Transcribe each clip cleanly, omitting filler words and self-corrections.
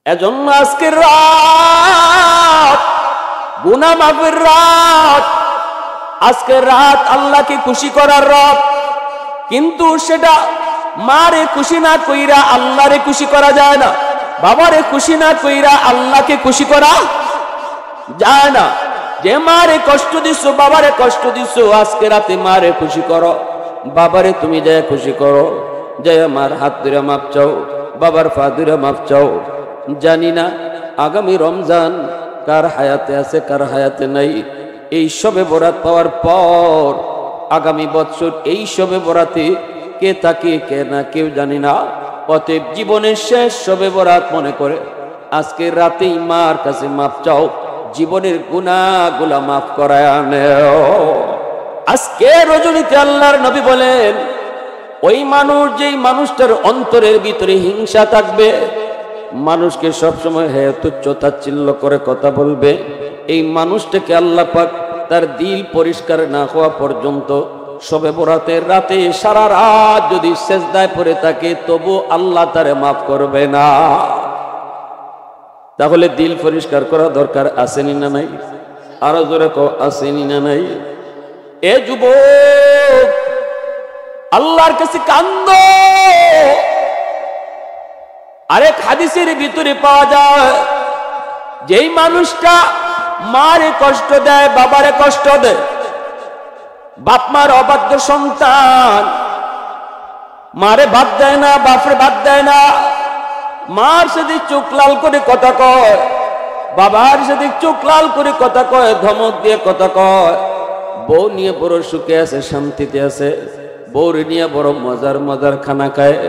এজন্য আজকের রাত গুনাহ মাফের রাত, আজকের রাত আল্লাহকে খুশি করার রাত। কিন্তু সেটা মারে খুশি না কইরা আল্লাহরে খুশি করা যায় না, বাবারে খুশি না কইরা আল্লাহকে খুশি করা যায় না। যে মারে কষ্ট দিছো, বাবারে কষ্ট দিছো, আজকে রাতে মারে খুশি করো, বাবারে তুমি যায় খুশি করো, যায় আমার হাত ধরে মাপ চাও, বাবার পা ধরে মাপ চাও। জানি না আগামী রমজান কার হায়াতে আছে কার হায়াতে নাই। এই শবে বরাত পাওয়ার পর আগামী বছর এই শবে বরাতে কে থাকে কে না কেউ জানি না। অতএব জীবনের শেষ শবে বরাত মনে করে আজকে রাতেই মার কাছে মাপ চাও, জীবনের গুনাহগুলা মাফ করায় আনেও। আজকে রজনীতে আল্লাহর নবী বলেন, ওই মানুষ যেই মানুষটার অন্তরের ভিতরে হিংসা থাকবে, মানুষকে সবসময় হেয় তুচ্ছ তাচ্ছিল্য করে কথা বলবে, এই মানুষটাকে আল্লাহ পাক তার দিল পরিষ্কার না হওয়া পর্যন্ত শবে বরাতের রাতে সারা রাত যদি সেজদায় পড়ে থাকে তবু আল্লাহ তারে মাফ করবে না। তাহলে দিল পরিষ্কার করা দরকার আসেনি না নাই? আরো জোরে কও, আসেনি না নাই? এ যুবক, আল্লাহর কাছে কান্দো। আরেক হাদিসের ভিতরে পাওয়া যায়, যেই মানুষটা মারে কষ্ট দেয়, বাবারে কষ্ট দেয়, বাপ মার অবাধ্য সন্তান, মারে বাদ দেয় না, বাপরে বাদ দেয় না, মার সাথে চোখ লাল করে কথা কয়, বাবার সাথে চোখ লাল করে কথা কয়, ধমক দিয়ে কথা কয়, বউ নিয়ে বড় সুখে আছে, শান্তিতে আছে, বউরে নিয়ে বড় মজার মজার খানা খায়।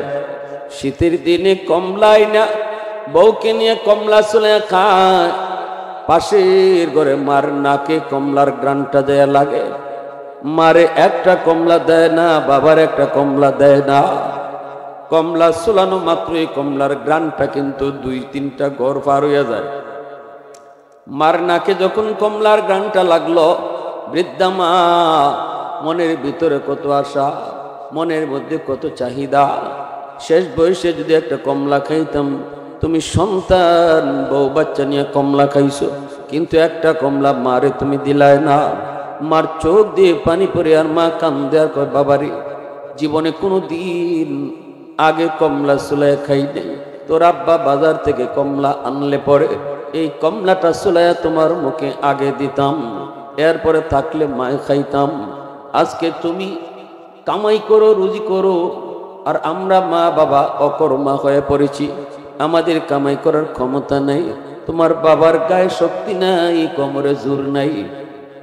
শীতের দিনে কমলাই না, বউকে নিয়ে কমলা চলে খায়, পাশের ঘরে মার নাকে কমলার গ্রানটা দেয়া লাগে, মারে একটা কমলা দেয় না, বাবার একটা কমলা দেয় না। কমলা চুলানো মাত্রই কমলার গ্রানটা কিন্তু 2-3টা ঘর পার হইয়া যায়। মার নাকে যখন কমলার গ্রানটা লাগলো, বৃদ্ধা মা মনের ভিতরে কত আশা, মনের মধ্যে কত চাহিদা, শেষ বয়সে যদি একটা কমলা খাইতাম। তুমি সন্তান বউ বাচ্চা নিয়ে কমলা খাইছো, কিন্তু একটা কমলা মারে তুমি দিলায় না। মার চোখ দিয়ে পানি পড়ে আর মা কান্দে আর কয়, বাবারে জীবনে কোনো দিন আগে কমলা চুলায় খাই নাই, তোর আব্বা বাজার থেকে কমলা আনলে পরে এই কমলাটা চুলায় তোমার মুখে আগে দিতাম, এরপরে থাকলে মায় খাইতাম। আজকে তুমি কামাই করো, রুজি করো, আর আমরা মা বাবা অকর্মা হয়ে পড়েছি, আমাদের কামাই করার ক্ষমতা নাই, তোমার বাবার গায়ে শক্তি নাই, কোমরে জোর নাই,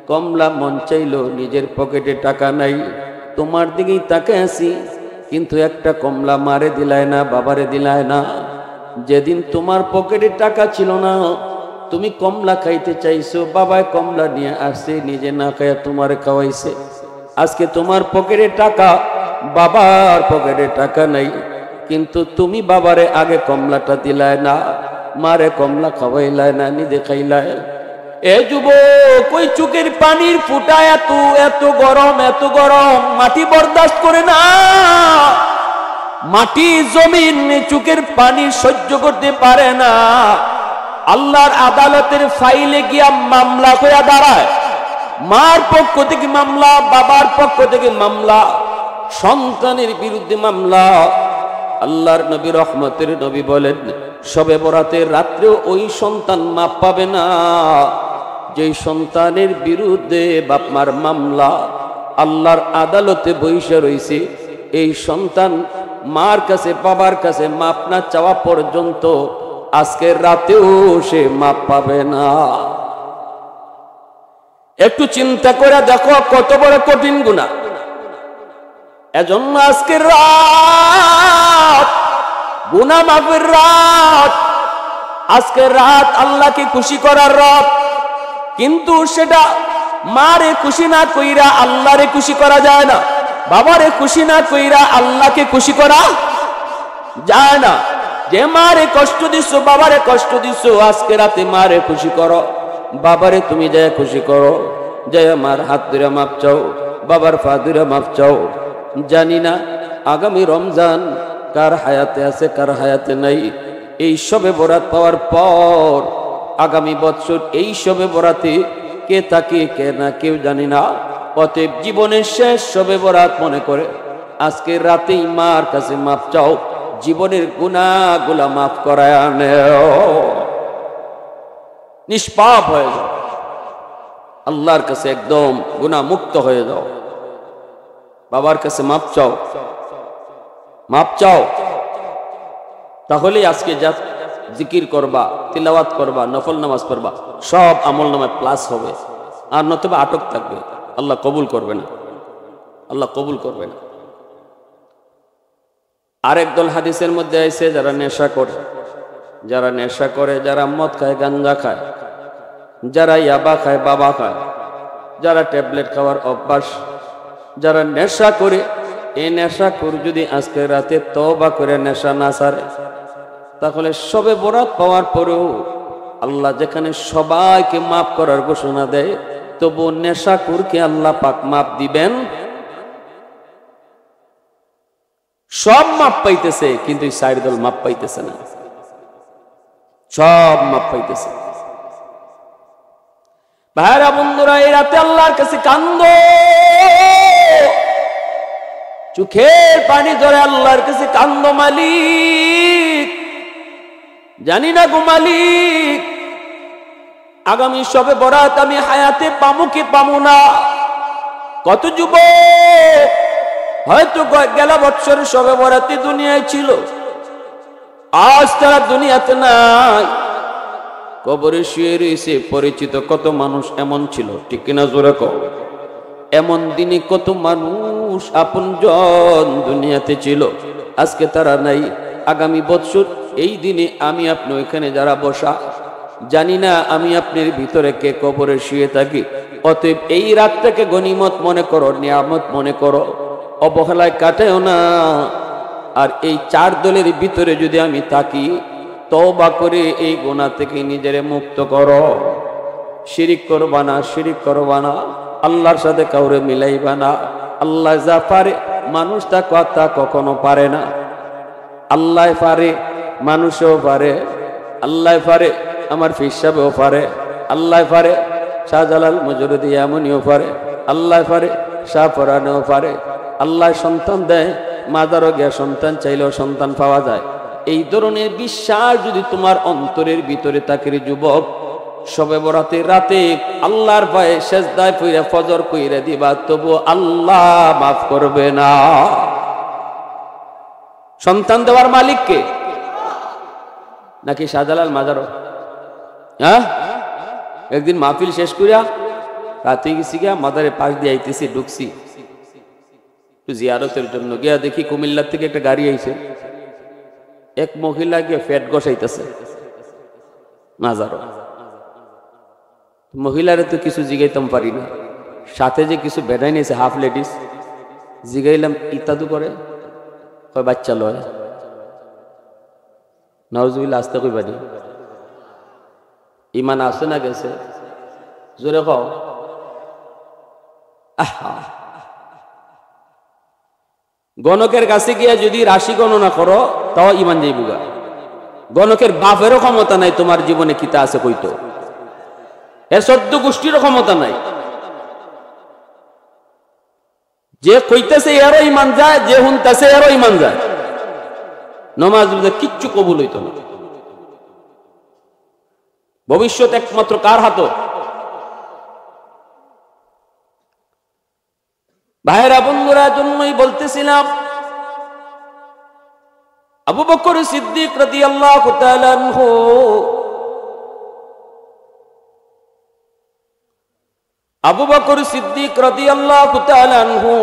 কমলা মন চাইলো, নিজের পকেটে টাকা নাই, তোমার দিকেই তাকে আসি, কিন্তু একটা কমলা মারে দিলায় না, বাবারে দিলায় না। যেদিন তোমার পকেটে টাকা ছিল না, তুমি কমলা খাইতে চাইছো, বাবায় কমলা নিয়ে আসছে, নিজে না খাইয়া তোমারে খাওয়াইছে। আজকে তোমার পকেটে টাকা, বাবার পকেটে টাকা নাই, কিন্তু তুমি বাবারে আগে কমলাটা দিলায় না, মারে কমলা খাওয়াইলায় না, নিজে খাইলায়। এ যুবক, ওই চোখের পানির ফুটা এত এত গরম, এত গরম, মাটি বরদাস্ত করে না। মাটি জমিন চোখের পানি সহ্য করতে পারে না। আল্লাহর আদালতের ফাইলে গিয়া মামলা হইয়া দাঁড়ায়, মার পক্ষ থেকে মামলা, বাবার পক্ষ থেকে মামলা, সন্তানের বিরুদ্ধে মামলা। আল্লাহর নবী রহমতের নবী বলেন, শবে বরাতের রাত্রেও ওই সন্তান মাপ পাবে না যেই সন্তানের বিরুদ্ধে বাপ মার মামলা আল্লাহর আদালতে বইসা রইছে। এই সন্তান মার কাছে বাবার কাছে মাপ না চাওয়া পর্যন্ত আজকের রাতেও সে মাপ পাবে না। একটু চিন্তা করে দেখো কত বড় কঠিন গুনাহ। এজন্য আজকের রাত গুনাহ মাফের রাত, আজকের রাত আল্লাহকে খুশি করার রাত। কিন্তু সেটা মারে খুশি না কইরা আল্লাহরে খুশি করা যায় না, বাবারে খুশি না কইরা আল্লাহকে খুশি করা যায় না। যে মারে কষ্ট দিছো, বাবারে কষ্ট দিছো, আজকে রাতে মারে খুশি করো, বাবারে তুমি যায় খুশি করো, যায় আমার হাত ধরে মাপ চাও, বাবার পা ধরে মাপ চাও। জানি না আগামী রমজান কার হায়াতে আছে কার হায়াতে নাই। এই শবে বরাত পাওয়ার পর আগামী বছর এই শবে বরাতে কে থাকে কে না কেউ জানি না। অতএব জীবনের শেষ শবে বরাত মনে করে আজকের রাতেই মার কাছে মাপ চাও, জীবনের গুনাহগুলা মাফ করায় আনেও, নিষ্পাপ হয়ে যাও, আল্লাহর কাছে একদম গুনাহ মুক্ত হয়ে যাও। বাবার কাছে মাপ চাও, মাপ চাও, তাহলেই আজকে যা জিকির করবা, তিলাওয়াত করবা, নফল নামাজ পড়বা, সব আমল নামায় প্লাস হবে। আর নতুবা আটক থাকবে, আল্লাহ কবুল করবে না, আল্লাহ কবুল করবে না। আরেক দল হাদিসের মধ্যে আছে যারা নেশা করে, যারা নেশা করে, যারা মদ খায়, গাঞ্জা খায়, যারা ইয়াবা খায়, বাবা খায়, যারা ট্যাবলেট খাওয়ার অভ্যাস, যারা নেশা করে, এই নেশা করে যদি আজকে রাতে তওবা করে নেশা না ছাড়ে, তাহলে শবে বরাত পাওয়ার পরেও আল্লাহ যেখানে সবাইকে মাফ করার ঘোষণা দেয়, তবু নেশাখোরকে আল্লাহ পাক মাফ দিবেন। সব মাপ পাইতেছে, কিন্তু এই চার দল মাপ পাইতেছে না, সব মাপ পাইতেছে। ভাইরা বন্ধুরা, এই রাতে আল্লাহর কাছে কান্দো, চোখের পানি ধরে আল্লাহর কাছে কান্দো, মালিক জানি না গো মালিক, আগামী শবে বরাত আমি হায়াতে পামু কি পামু না। কত যুবক হয়তো গেল বছর শবে বরাতে দুনিয়ায় ছিল, আজ তারা দুনিয়াতে নাই, কবরে শুয়ে রয়েছে। পরিচিত কত মানুষ এমন ছিল, ঠিক কিনা জোরে কও? এমন দিনে কত মানুষ আপনজন দুনিয়াতে ছিল, আজকে তারা নাই। আগামী বছর এই দিনে আমি আপনি ওইখানে যারা বসা, জানি না আমি আপনার ভিতরে কে কবরে শুয়ে থাকি। অতএব এই রাতটাকে গনিমত মনে করো, নিয়ামত মনে করো, অবহেলায় কাটেও না। আর এই চার দলের ভিতরে যদি আমি থাকি, তওবা করে এই গুনাহ থেকে নিজেরে মুক্ত করো। শিরিক করবা না, শিরিক করবা না, আল্লাহর সাথে কাউরে মিলাইবা না। আল্লাহ যা পারে মানুষ তা কথা কখনো পারে না। আল্লাহ পারে, মানুষও পারে, আল্লাহ পারে, আমার পীর সাহেবও পারে, আল্লাহ পারে, শাহজালাল মজরুদি এমনিও পারে, আল্লাহ পারে, শাহপরানেও পারে। আল্লাহ সন্তান দেয়, মাদারও গিয়া সন্তান চাইলেও সন্তান পাওয়া যায়। এই ধরনের বিশ্বাস যদি তোমার অন্তরের ভিতরে থাকে যুবক, শবে বরাতের রাতে আল্লাহর ভয়ে সেজদায় পইরা ফজর কইরা দিবা, তবু আল্লাহ মাফ করবে না। সন্তান দেওয়ার মালিক কে? নাকি শাহজালাল মাজারও? হ্যাঁ, একদিন মাহফিল শেষ করিয়া রাতে গেছি গিয়া মাদারে পাশ দিয়ে আইতেছি, ঢুকছি একটু জিয়ারতের জন্য, গিয়া দেখি কুমিল্লার থেকে একটা গাড়ি আইছে, এক মহিলা গিয়ে ফ্যাট গসাইতেছে মাজারও। মহিলারে তো কিছু জিগাইতাম পারি না, সাথে যে কিছু বেড়াই নিয়েছে হাফ লেডিস, জিগাইলাম ইত্যাদু করে, কয় বাচ্চা লয়। নাউজুবিল্লাহ, আসতে কইবানি, ইমান আছে না গেছে? জোরে কও। গণকের কাছে গিয়া যদি রাশি গণনা করো তাও ইমান যাইবুগা। গণকের বাপেরও ক্ষমতা নাই তোমার জীবনে কিতা আছে কইতো, এর 14 গোষ্ঠীরও ক্ষমতা নাই। যে কইতেছে এরও ইমান যায়, যে হুনতেছে এরও ইমান যায়। নমাজ কিচ্ছু কবুল হইতো না। ভবিষ্যৎ একমাত্র কার হাত? ভাইরা বন্ধুরা, জন্যই বলতেছিলাম আবু বকর সিদ্দিক রাদিয়াল্লাহু তাআলা আনহু আবু বকর সিদ্দিক রাদিয়াল্লাহু তাআলা আনহু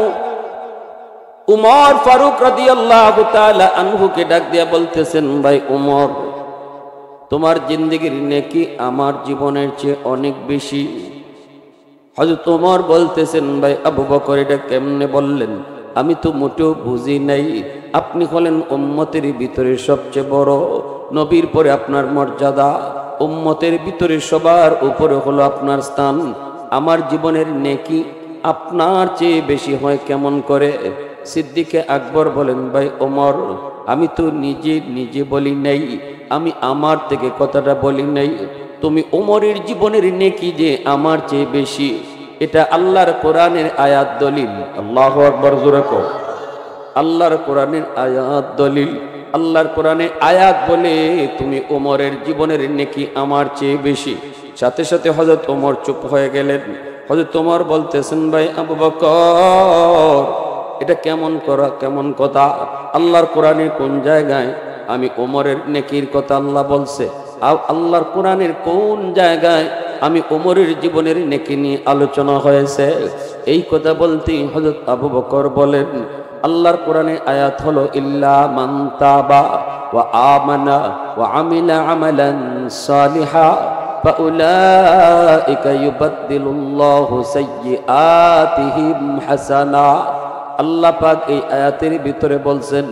উমর ফারুক রাদিয়াল্লাহু তাআলা আনহুকে ডাক দিয়া বলতেছেন, ভাই উমর, তোমার জিন্দেগির নেকি আমার জীবনের চেয়ে অনেক বেশি। হযরত উমর বলতেছেন, ভাই আবু বকর এটা কেমনে বললেন? আমি তো মোটেও বুঝি নাই। আপনি হলেন উম্মতের ভিতরে সবচেয়ে বড়, নবীর পরে আপনার মর্যাদা, উম্মতের ভিতরে সবার উপরে হলো আপনার স্থান। আমার জীবনের নেকি আপনার চেয়ে বেশি হয় কেমন করে? সিদ্দিকে আকবর বলেন, ভাই ওমর, আমি তো নিজে নিজে বলি নাই, আমি আমার থেকে কথাটা বলি নাই। তুমি ওমরের জীবনের নেকি যে আমার চেয়ে বেশি, এটা আল্লাহর কোরআনের আয়াত দলিল। আল্লাহু আকবার জোরে কও। আল্লাহর কোরআনের আয়াত দলিল। আল্লাহর কোরআনে আয়াত বলে তুমি ওমরের জীবনের নেকি আমার চেয়ে বেশি। সাথে সাথে হযরত ওমর চুপ হয়ে গেলেন। হযরত ওমর বলতেছেন, ভাই আবু বকর, এটা কেমন কথা? আল্লাহর কোরআনে কোন জায়গায় আমি ওমরের নেকির কথা আল্লাহ বলছে? আল্লাহর কোরআনের কোন জায়গায় আমি ওমরের জীবনের নেকি নিয়ে আলোচনা হয়েছে? এই কথা বলতেই হযরত আবু বকর বলেন, আল্লাহর কোরআনে আয়াত হলো ইল্লা মান তাবা ওয়া আমানা ওয়া আমিলা আমালান সালিহা ফাউলাইকা ইউবাদদিলুল্লাহু সাইয়্যাতিহিম হাসানাত। আল্লাহ পাক এই আয়াতের ভিতরে বলছেন,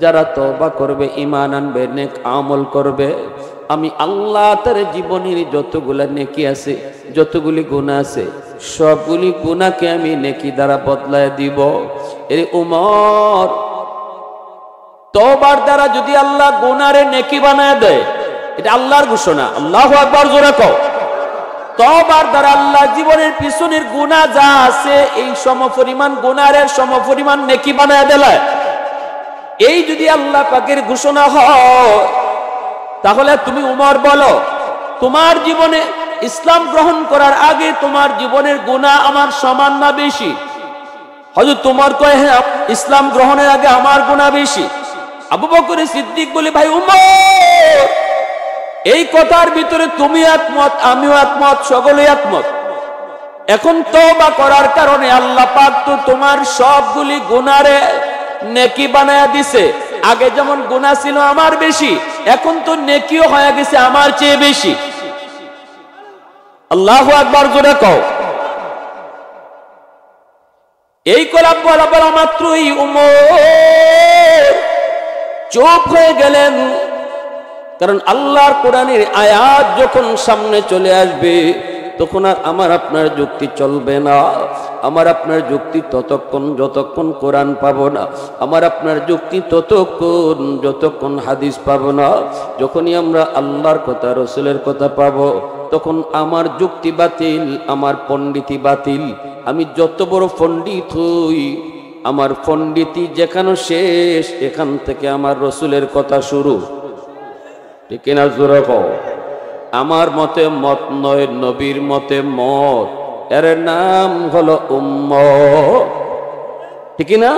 যারা তওবা করবে, ঈমান আনবে, নেক আমল করবে, আমি আল্লাহ তার জীবনের যতগুলা নেকি আছে, যতগুলি গুনাহ আছে, সবগুলি গুনাহকে আমি নেকি দ্বারা বদলায় দিব। এর উমর, তওবার দ্বারা যদি আল্লাহ গুনারে নেকি বানায় দেয়, এটা আল্লাহর ঘোষণা। আল্লাহু আকবার জোরে কও। তওবার দ্বারা আল্লাহ জীবনের পিছনের গুনাহ যা আছে এই সমপরিমাণ গুনাহের সমপরিমাণ নেকি বানায় দেয়। এই যদি আল্লাহ পাকের ঘোষণা হয়, তাহলে তুমি উমর বলো, তোমার জীবনে ইসলাম গ্রহণ করার আগে তোমার জীবনের গুনাহ আমার সমান না বেশি? হযরত উমর কয়, হ্যাঁ, ইসলাম গ্রহণের আগে আমার গুনাহ বেশি। আবু বকর সিদ্দিক বলে, ভাই উমর, এই কথার ভিতরে তুমি একমত, আমিও একমত, সকলেই একমত। এখন তওবা করার কারণে আল্লাহ পাক তো তোমার সবগুলি গুনারে নেকি বানায়া দিছে। আগে যেমন গুনাহ ছিল আমার বেশি, এখন তো নেকিও হয়ে গেছে আমার চেয়ে বেশি। আল্লাহু আকবার জোরে কও। এই কথা বলা মাত্রই উমর চুপ হয়ে গেলেন। কারণ আল্লাহর কোরআনের আয়াত যখন সামনে চলে আসবে, তখন আর আমার আপনার যুক্তি চলবে না। আমার আপনার যুক্তি ততক্ষণ যতক্ষণ কোরআন পাবো না, আমার আপনার যুক্তি ততক্ষণ যতক্ষণ হাদিস পাবো না। যখনই আমরা আল্লাহর কথা, রসুলের কথা পাবো, তখন আমার যুক্তি বাতিল, আমার পণ্ডিতি বাতিল। আমি যত বড় পণ্ডিত হই, আমার পণ্ডিতি যেখানে শেষ, এখান থেকে আমার রসুলের কথা শুরু। ঠিক কিনা জোরে কও। আমার মতে মত নয়, নবীর মতে মত, এর নাম হলো উম্মত। ঠিক না?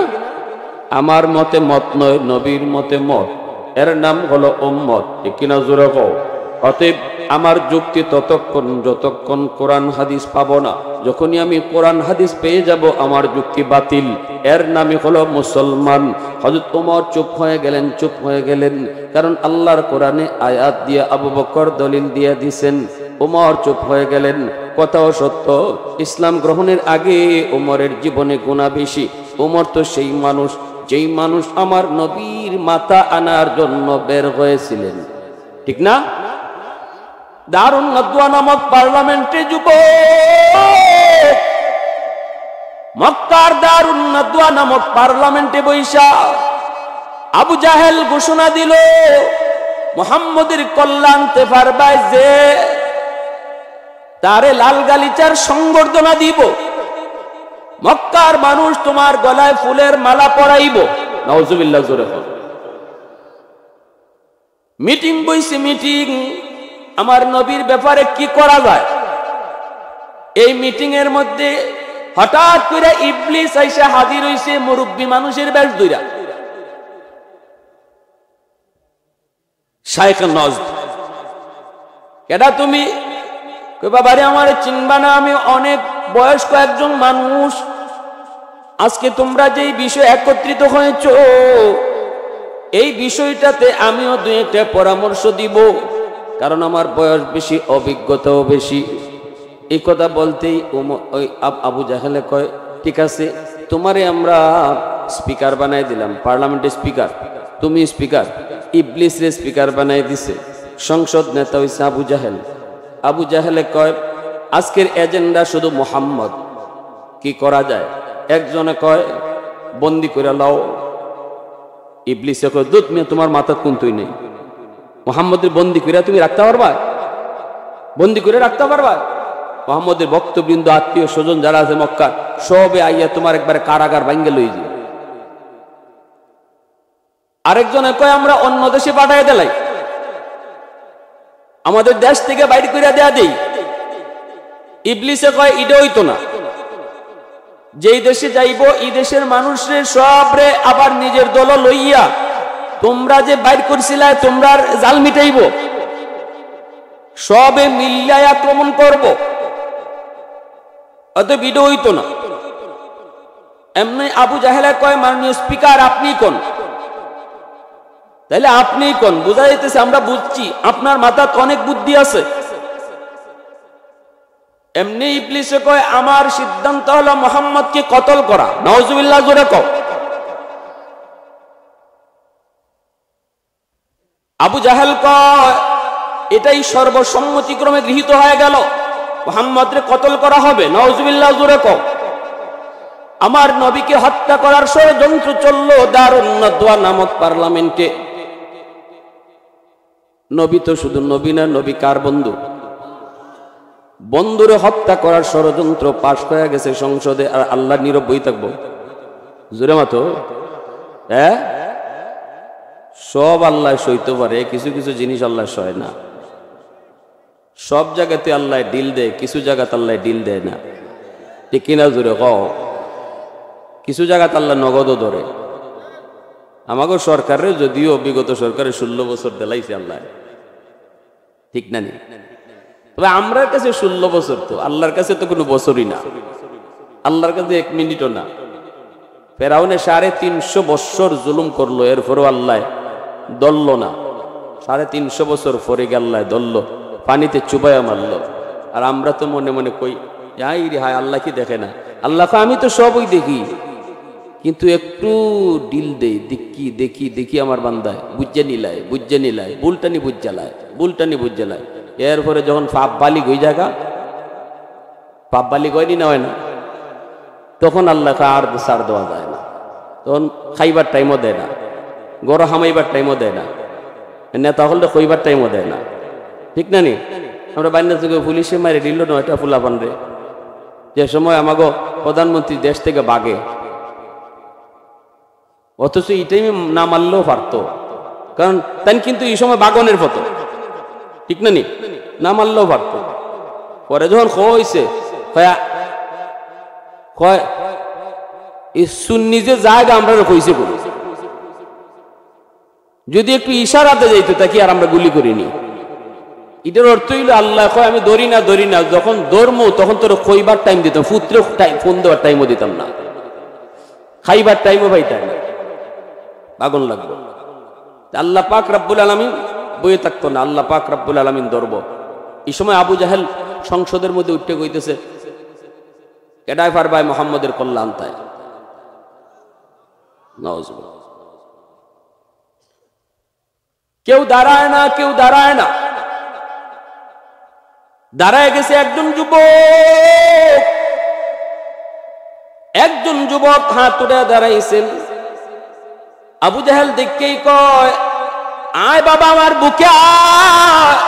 আমার মতে মত নয়, নবীর মতে মত, এর নাম হলো উম্মত। ঠিক কিনা জোরে কও। অতএব আমার যুক্তি ততক্ষণ যতক্ষণ কোরআন হাদিস পাবো না। যখনই আমি কোরআন হাদিস পেয়ে যাব, আমার যুক্তি বাতিল, এর নামই হলো মুসলমান। হযরত ওমর চুপ হয়ে গেলেন। কারণ আল্লাহর কোরআনে আয়াত দিয়ে আবু বকর দলিল দিয়ে দিছেন। ওমর চুপ হয়ে গেলেন। কথাও সত্য, ইসলাম গ্রহণের আগে ওমরের জীবনে গুনাহ বেশি। ওমর তো সেই মানুষ, যেই মানুষ আমার নবীর মাথা আনার জন্য বের হয়েছিলেন। ঠিক না? দারুন নাদওয়া নামক পার্লামেন্টে মক্কার দারুন নাদওয়া নামক পার্লামেন্টে বৈশা আবু জাহেল ঘোষণা দিল, মুহাম্মদের কল্যাণ তে পারবাই যে তারে লাল গালিচার সংবর্ধনা দিব। মক্কার মানুষ তোমার গলায় ফুলের মালা পরাইব। নাউজুবিল্লাহ জোরে বল। মিটিং বইছে, মিটিং, আমার নবীর ব্যাপারে কি করা যায়। এই মিটিং এর মধ্যে হঠাৎ করে ইবলিস আইসা হাজির হইছে মুরব্বী মানুষের বেশ ধইরা। শাইখ নজদ, কেডা তুমি? কই বাবারে আমারে চিনবা না, আমি অনেক বয়স্ক একজন মানুষ। আজকে তোমরা যেই বিষয় একত্রিত হয়েছো, এই বিষয়টাতে আমিও দুই একটা পরামর্শ দিব, কারণ আমার বয়স বেশি, অভিজ্ঞতাও বেশি। এই কথা বলতেই ওই আবু জাহেলে কয়, ঠিক আছে, তোমারে আমরা স্পিকার বানাই দিলাম, পার্লামেন্টের স্পিকার, তুমি স্পিকার। ইবলিসরে স্পিকার বানাই দিছে। সংসদ নেতা হইছে আবু জাহেল। আবু জাহেলে কয়, আজকের এজেন্ডা শুধু মুহাম্মদ। কি করা যায়? একজনে কয়, বন্দি করে লাও। ইবলিসে কয় দুধ মেয়ে তোমার মাথা কুন্তই নেই, মুহাম্মদের বন্দি করে তুমি রাখতে পারবা? বন্দি করে রাখতে পারবা? মুহাম্মদের ভক্তবৃন্দ আত্মীয় স্বজন যারা আছে মক্কা সবে আইয়া তোমার একবারে কারাগার ভাঙ্গে লই যাবে। আরেকজনে কয় আমরা অন্য দেশে পাঠাই দিলাই, আমাদের দেশ থেকে বাইরে করে দেয়া দেই। ইবলিসে কয় এটা হইতো না, যেই দেশে যাইব এই দেশের মানুষের সবরে আবার নিজের দল লইয়া তোমরা যে বাইর করছিলা তোমরা জাল মিটাইব, সবে মিল্লায় আক্রমণ করব, অতএব এটা হইতো না। এমনি আবু জাহেলা কয় মাননীয় স্পিকার আপনি কোন, তাহলে আপনি কোন বোঝা যাইতেছে আমরা বুঝছি আপনার মাথায় অনেক বুদ্ধি আছে। এমনি ইবলিসে কয় আমার সিদ্ধান্ত হলো মুহাম্মদকে কতল করা। নাউজুবিল্লাহ জোরে কও। আবু জাহেল কয় এটাই সর্বসম্মতিক্রমে গৃহীত হয়ে গেল, মুহাম্মদকে কতল করা হবে। নাউজুবিল্লাহ জোরে কও। আমার নবীকে হত্যা করার ষড়যন্ত্র চলল দারুন নাদওয়া নামক পার্লামেন্টে। নবী তো শুধু নবী না, নবী কার বন্ধু? বন্ধুরে হত্যা করার ষড়যন্ত্র পাশ হয়ে গেছে সংসদে, আর আল্লাহ নীরব বই থাকবো? জোরে মাতো। হ্যাঁ, সব আল্লাহ সইতে পারে, কিছু কিছু জিনিস আল্লাহ সয় না। সব জায়গাতে আল্লাহ ডিল দেয়, কিছু জায়গাতে আল্লাহ ডিল দেয় না, ঠিক কিনা জোরে কও। কিছু জায়গাতে আল্লাহ নগদও ধরে। আমাকে সরকারের যদিও বিগত সরকারের 16 বছর দেলাইছে আল্লাহ, ঠিক না নি? তবে আমরার কাছে 16 বছর, তো আল্লাহর কাছে তো কোনো বছরই না, আল্লাহর কাছে 1 মিনিটও না। ফেরাউনে 350 বছর জুলুম করলো, এরপরও আল্লাহ দলল না। 350 বছর পরে আল্লাহ দলল, পানিতে চুবাইয়া মারল। আর আমরা তো মনে মনে কই হাই রে হায়, আল্লাহ কি দেখে না? আল্লাহ আমি তো সবই দেখি, কিন্তু একটু ডিল দেই, দেখি দেখি দেখি আমার বান্দায় বুঝে নিলায়, বুঝে নিলায়, বুলটানি বুঝালায়, বুলটানি বুঝালায়। এরপরে যখন পাপ বালিক হয়ে জায়গা, পাপ বালিক হয়নি না, হয় না, তখন আল্লাহকে আর ছাড় দেওয়া যায় না। তখন খাইবার টাইমও দেয় না, গড় হামাইবার টাইমও দেয় না, নেতা হলে কইবার টাইমও দেয় না, ঠিক না নি? আমরা বাইনা থেকে পুলিশে মারে দিল না এটা ফুলাপান রে, যে সময় আমাকে প্রধানমন্ত্রী দেশ থেকে বাগে, অথচ এই টাইমে না মারলেও পারত, কারণ তাই কিন্তু এই সময় বাগনের পথ, ঠিক না নি? না মারলেও পারত। পরে যখন কইছে নিজে জায়গা আমরা কইছে বলি, যদি একটু ইশারাতে যাইতো তাকে আর আমরা গুলি করিনি। এটার অর্থ হইল আল্লাহ কয় আমি ধরি না, ধরি না, যখন ধর্ম তখন তোর কইবার টাইম দিতাম, পুত্রে ফোন দেওয়ার টাইমও দিতাম না, খাইবার টাইমও পাইতাম না, আগুন লাগলো। আল্লাহ পাক রব্বুল আলামিন বইয়ে থাকতো না, আল্লাহ পাক রব্বুল আলামিন ধরব। এই সময় আবু জাহেল সংসদের মধ্যে উঠে কইতেছে এটাই পারবাই মুহাম্মদের কল্যাণ তাই। কেউ দাঁড়ায় না, কেউ দাঁড়ায় না, দাঁড়ায় গেছে একজন যুবক। একজন যুবক হাত উঠে দাঁড়াইছেন। আবু জাহেল দেখেই কয় আয় বাবা আমার বুকে আয়,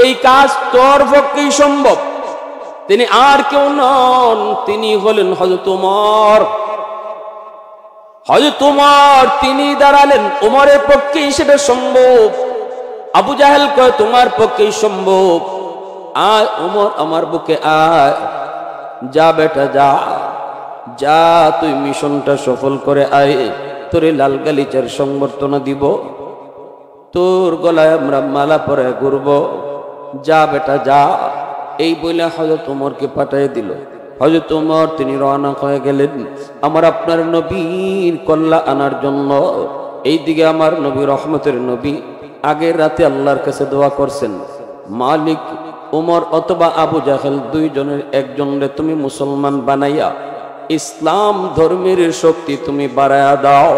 এই কাজ তোর পক্ষেই সম্ভব। তিনি আর কেউ নন, তিনি হলেন হযরত ওমর। হযরত ওমর তিনি দাঁড়ালেন, ওমরের পক্ষেই সেটা সম্ভব। আবু জাহেল কয় তোমার পক্ষেই সম্ভব, আয় ওমর আমার বুকে আয়, যা বেটা যা, যা তুই মিশনটা সফল করে আয়, তোরে লাল গালিচার সংবর্ধনা দিব, তোর গলায় আমরা মালা পরে ঘুরব, যা বেটা যা। এই বলে হযরত ওমরকে পাঠিয়ে দিল। হযরত ওমর তিনি রওনা হয়ে গেলেন আমার আপনার নবীর কল্যাণ আনার জন্য। এইদিকে আমার নবী রহমতের নবী আগের রাতে আল্লাহর কাছে দোয়া করছেন, মালিক ওমর অথবা আবু জাহেল দুইজনের একজনরে তুমি মুসলমান বানাইয়া ইসলাম ধর্মের শক্তি তুমি বাড়ায়া দাও।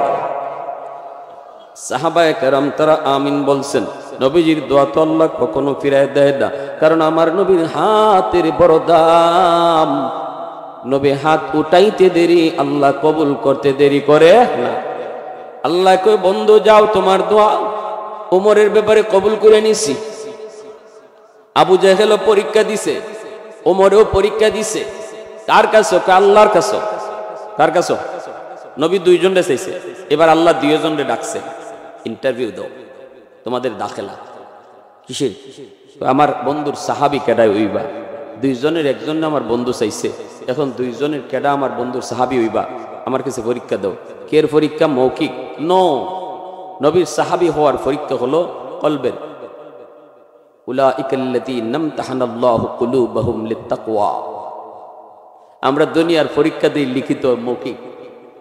সাহাবায়ে কেরাম তারা আমিন বলছেন। নবীজির দোয়া তো আল্লাহ কখনো ফিরায় দেয় না, কারণ আমার নবীর হাতের বড় দাম। নবী হাত উঠাইতে দেরি, আল্লাহ কবুল করতে দেরি করে না। আল্লাহ কই বন্ধু যাও, তোমার দোয়া ওমরের ব্যাপারে কবুল করে নিছি। আবু জাহেলও পরীক্ষা দিছে, ওমরেও পরীক্ষা দিছে। কার কাছে? আল্লাহর কাছে। কার কাছে? নবী দুইজনরে চাইছে, এবার আল্লাহ দুইজনরে ডাকছে, ইন্টারভিউ দাও, তোমাদের দাখিলা কিসের? আমার বন্ধুর সাহাবী কেডায় হইবা, দুইজনের একজন আমার বন্ধু চাইছে, এখন দুইজনের কেডা আমার বন্ধুর সাহাবী হইবা, আমার কাছে পরীক্ষা দাও। কের পরীক্ষা? মৌখিক নো, নবীর সাহাবী হওয়ার পরীক্ষা হলো কলবের। উলাইকাল্লাযী নামতাহানাল্লাহু কুলুবাহুম লিত্তাকওয়া। আমরা দুনিয়ার পরীক্ষা দিই লিখিত মৌখিক,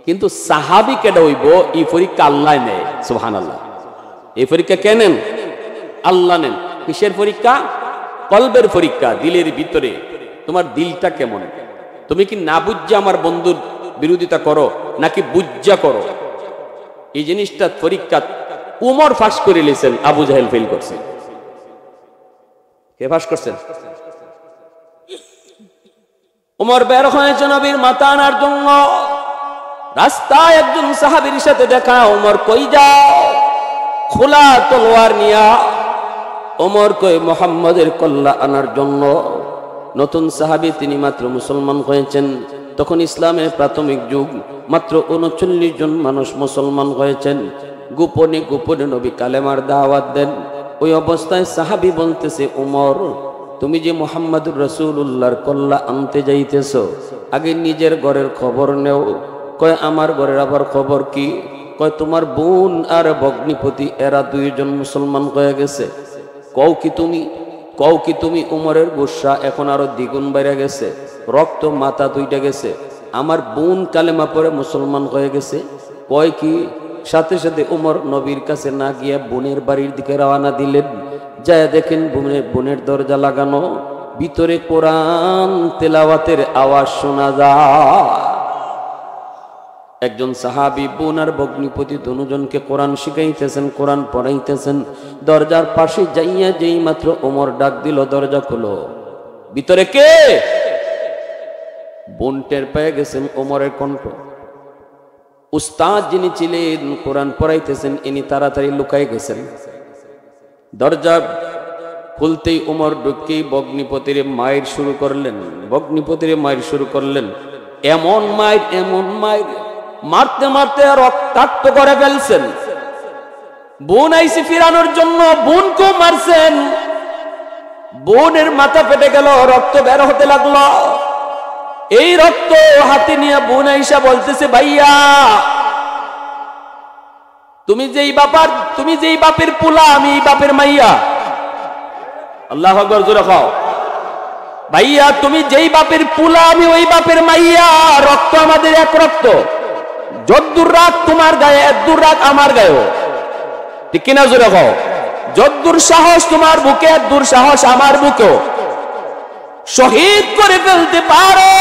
কিন্তু সাহাবী কেডা হইব এই পরীক্ষা আল্লাহ নেয়। সুবহানাল্লাহ। এই পরীক্ষা কে নেন? আল্লাহ নেন। কিসের পরীক্ষা? কলবের পরীক্ষা, দিলের ভিতরে তোমার দিলটা কেমন। তুমি কি না বুঝা আমার বন্ধুর বিরোধিতা করো নাকি বুঝা করো? এই জিনিসটা পরীক্ষা উমর ফাঁস করে লিয়েছেন, আবু জাহেল ফেল করছেন। কে ফাঁস করছেন? উমর বের হয়েছে নবীর মাথা আনার জন্য। রাস্তায় একজন সাহাবীর সাথে দেখা। উমর কই যাও? খোলা তলোয়ার নিয়া। ওমর কই মুহাম্মাদের কল্লা আনার জন্য। নতুন সাহাবী, তিনি মাত্র মুসলমান হয়েছেন, তখন ইসলামের প্রাথমিক যুগ, মাত্র 39 জন মানুষ মুসলমান হয়েছেন। গোপনে গোপনে নবী কালেমার দাওয়াত দেন। ওই অবস্থায় সাহাবী বলতেছে, ওমর তুমি যে মুহাম্মাদুর রাসূলুল্লাহর কল্লা আনতে যাইতেছো, আগে নিজের ঘরের খবর নেও। কয় আমার ঘরের আবার খবর কি? কয় তোমার বোন আর ভগ্নিপতি এরা দুইজন মুসলমান হয়ে গেছে। কও কি তুমি? উমরের গুসা এখন আরো দ্বিগুণ বেড়ে গেছে, রক্ত মাথা দুইটা গেছে। আমার বোন কালেমা পড়ে মুসলমান হয়ে গেছে। কয় কি? সাথে সাথে উমর নবীর কাছে না গিয়ে বোনের বাড়ির দিকে রওনা দিলেন। যায় দেখেন বোনের দরজা লাগানো, ভিতরে কোরআন তেলাওয়াতের আওয়াজ শোনা যায়। একজন সাহাবী বোন আর ভগ্নিপতি দুজনকে কোরআন শিখাইতেছেন, কোরআন পড়াইতেছেন। দরজার পাশে যাইয়া যেই মাত্র ওমর ডাক দিল, দরজা খুলো। ভিতরে কে? বোন টের পেয়ে গেছেন ওমরের কণ্ঠ। উস্তাদ যিনি ছিলেন কোরআন পড়াইতেছেন, ইনি তাড়াতাড়ি লুকাই গেছেন। দরজা খুলতেই ওমর ঢুকেই ভগ্নিপতির মায়ের শুরু করলেন। এমন মায়ের মারতে মারতে রক্তাক্ত করে ফেলছেন। বোন আইসি ফিরানোর জন্য বোনকেও মারছেন। বোনের মাথা ফেটে গেল, রক্ত বের হতে লাগলো। এই রক্ত হাতে নিয়ে বোন আইসা বলতেছে, ভাইয়া তুমি যেই বাপের পোলা, আমি এই বাপের মাইয়া। আল্লাহু আকবার, জোরে খাও। ভাইয়া তুমি যেই বাপের পোলা, আমি ওই বাপের মাইয়া। রক্ত আমাদের এক রক্ত। যদ্দুর রাগ তোমার গায়ে, এদ্দুর রাগ আমার গায়েও। ঠিক কিনা? জোরে খাও। যদ্দুর সাহস তোমার বুকে, এদ্দুর সাহস আমার বুকেও। শহীদ করে ফেলতে পারো,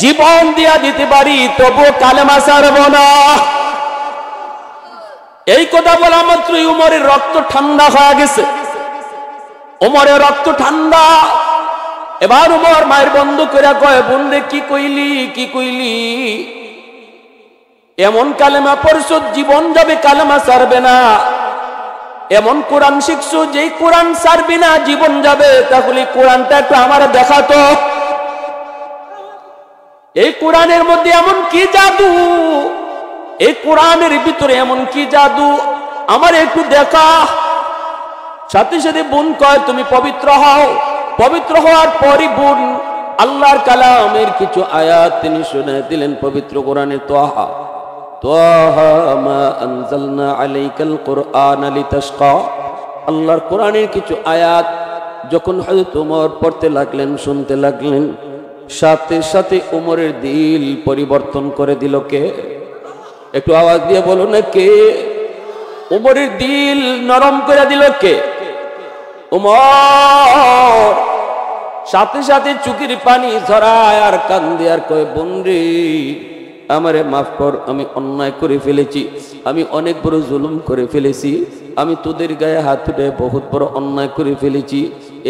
জীবন দিয়া দিতে পারি, তবু কালেমা ছাড়ব না। এই কথা বলা মাত্রই উমরের রক্ত ঠান্ডা হয়ে গেছে। উমরের রক্ত ঠান্ডা। এবার উমর মায়ের বন্ধ করে কয়, বোন রে কি কইলি? এমন কালেমা পড়ছো জীবন যাবে, কালেমা ছাড়বে না। এমন কোরআন শিখছো যেই কোরআন ছাড়বি না, জীবন যাবে। তাহলে কোরআনটা একটু আমার দেখাতো। এই কোরআনের মধ্যে এমন কি জাদু, এই কোরআনের ভিতরে এমন কি জাদু, আমার একটু দেখা। সাথে সাথে বোন কয়, তুমি পবিত্র হও। পবিত্র হওয়ার পরই বোন আল্লাহর কালামের কিছু আয়াত তিনি শুনে দিলেন পবিত্র কোরআনের। তোহা মা আনজালনা আলাইকাল কুরআনা লিতাশকা। আল্লাহর কোরআনের কিছু আয়াত যখন হযরত ওমর পড়তে লাগলেন, শুনতে লাগলেন, সাথে সাথে ওমরের দিল পরিবর্তন করে দিল কে? একটু আওয়াজ দিয়ে বলো না, কে? ওমরের দিল নরম করে দিল কে? ওমর সাথে সাথে চোখের পানি ঝরায় আর কান্দে আর কয়, বোন রে আমারে মাফ কর, আমি অন্যায় করে ফেলেছি, আমি অনেক বড় জুলুম করে ফেলেছি, আমি তোদের গায়ে হাত উঠে বহুত বড় অন্যায় করে ফেলেছি।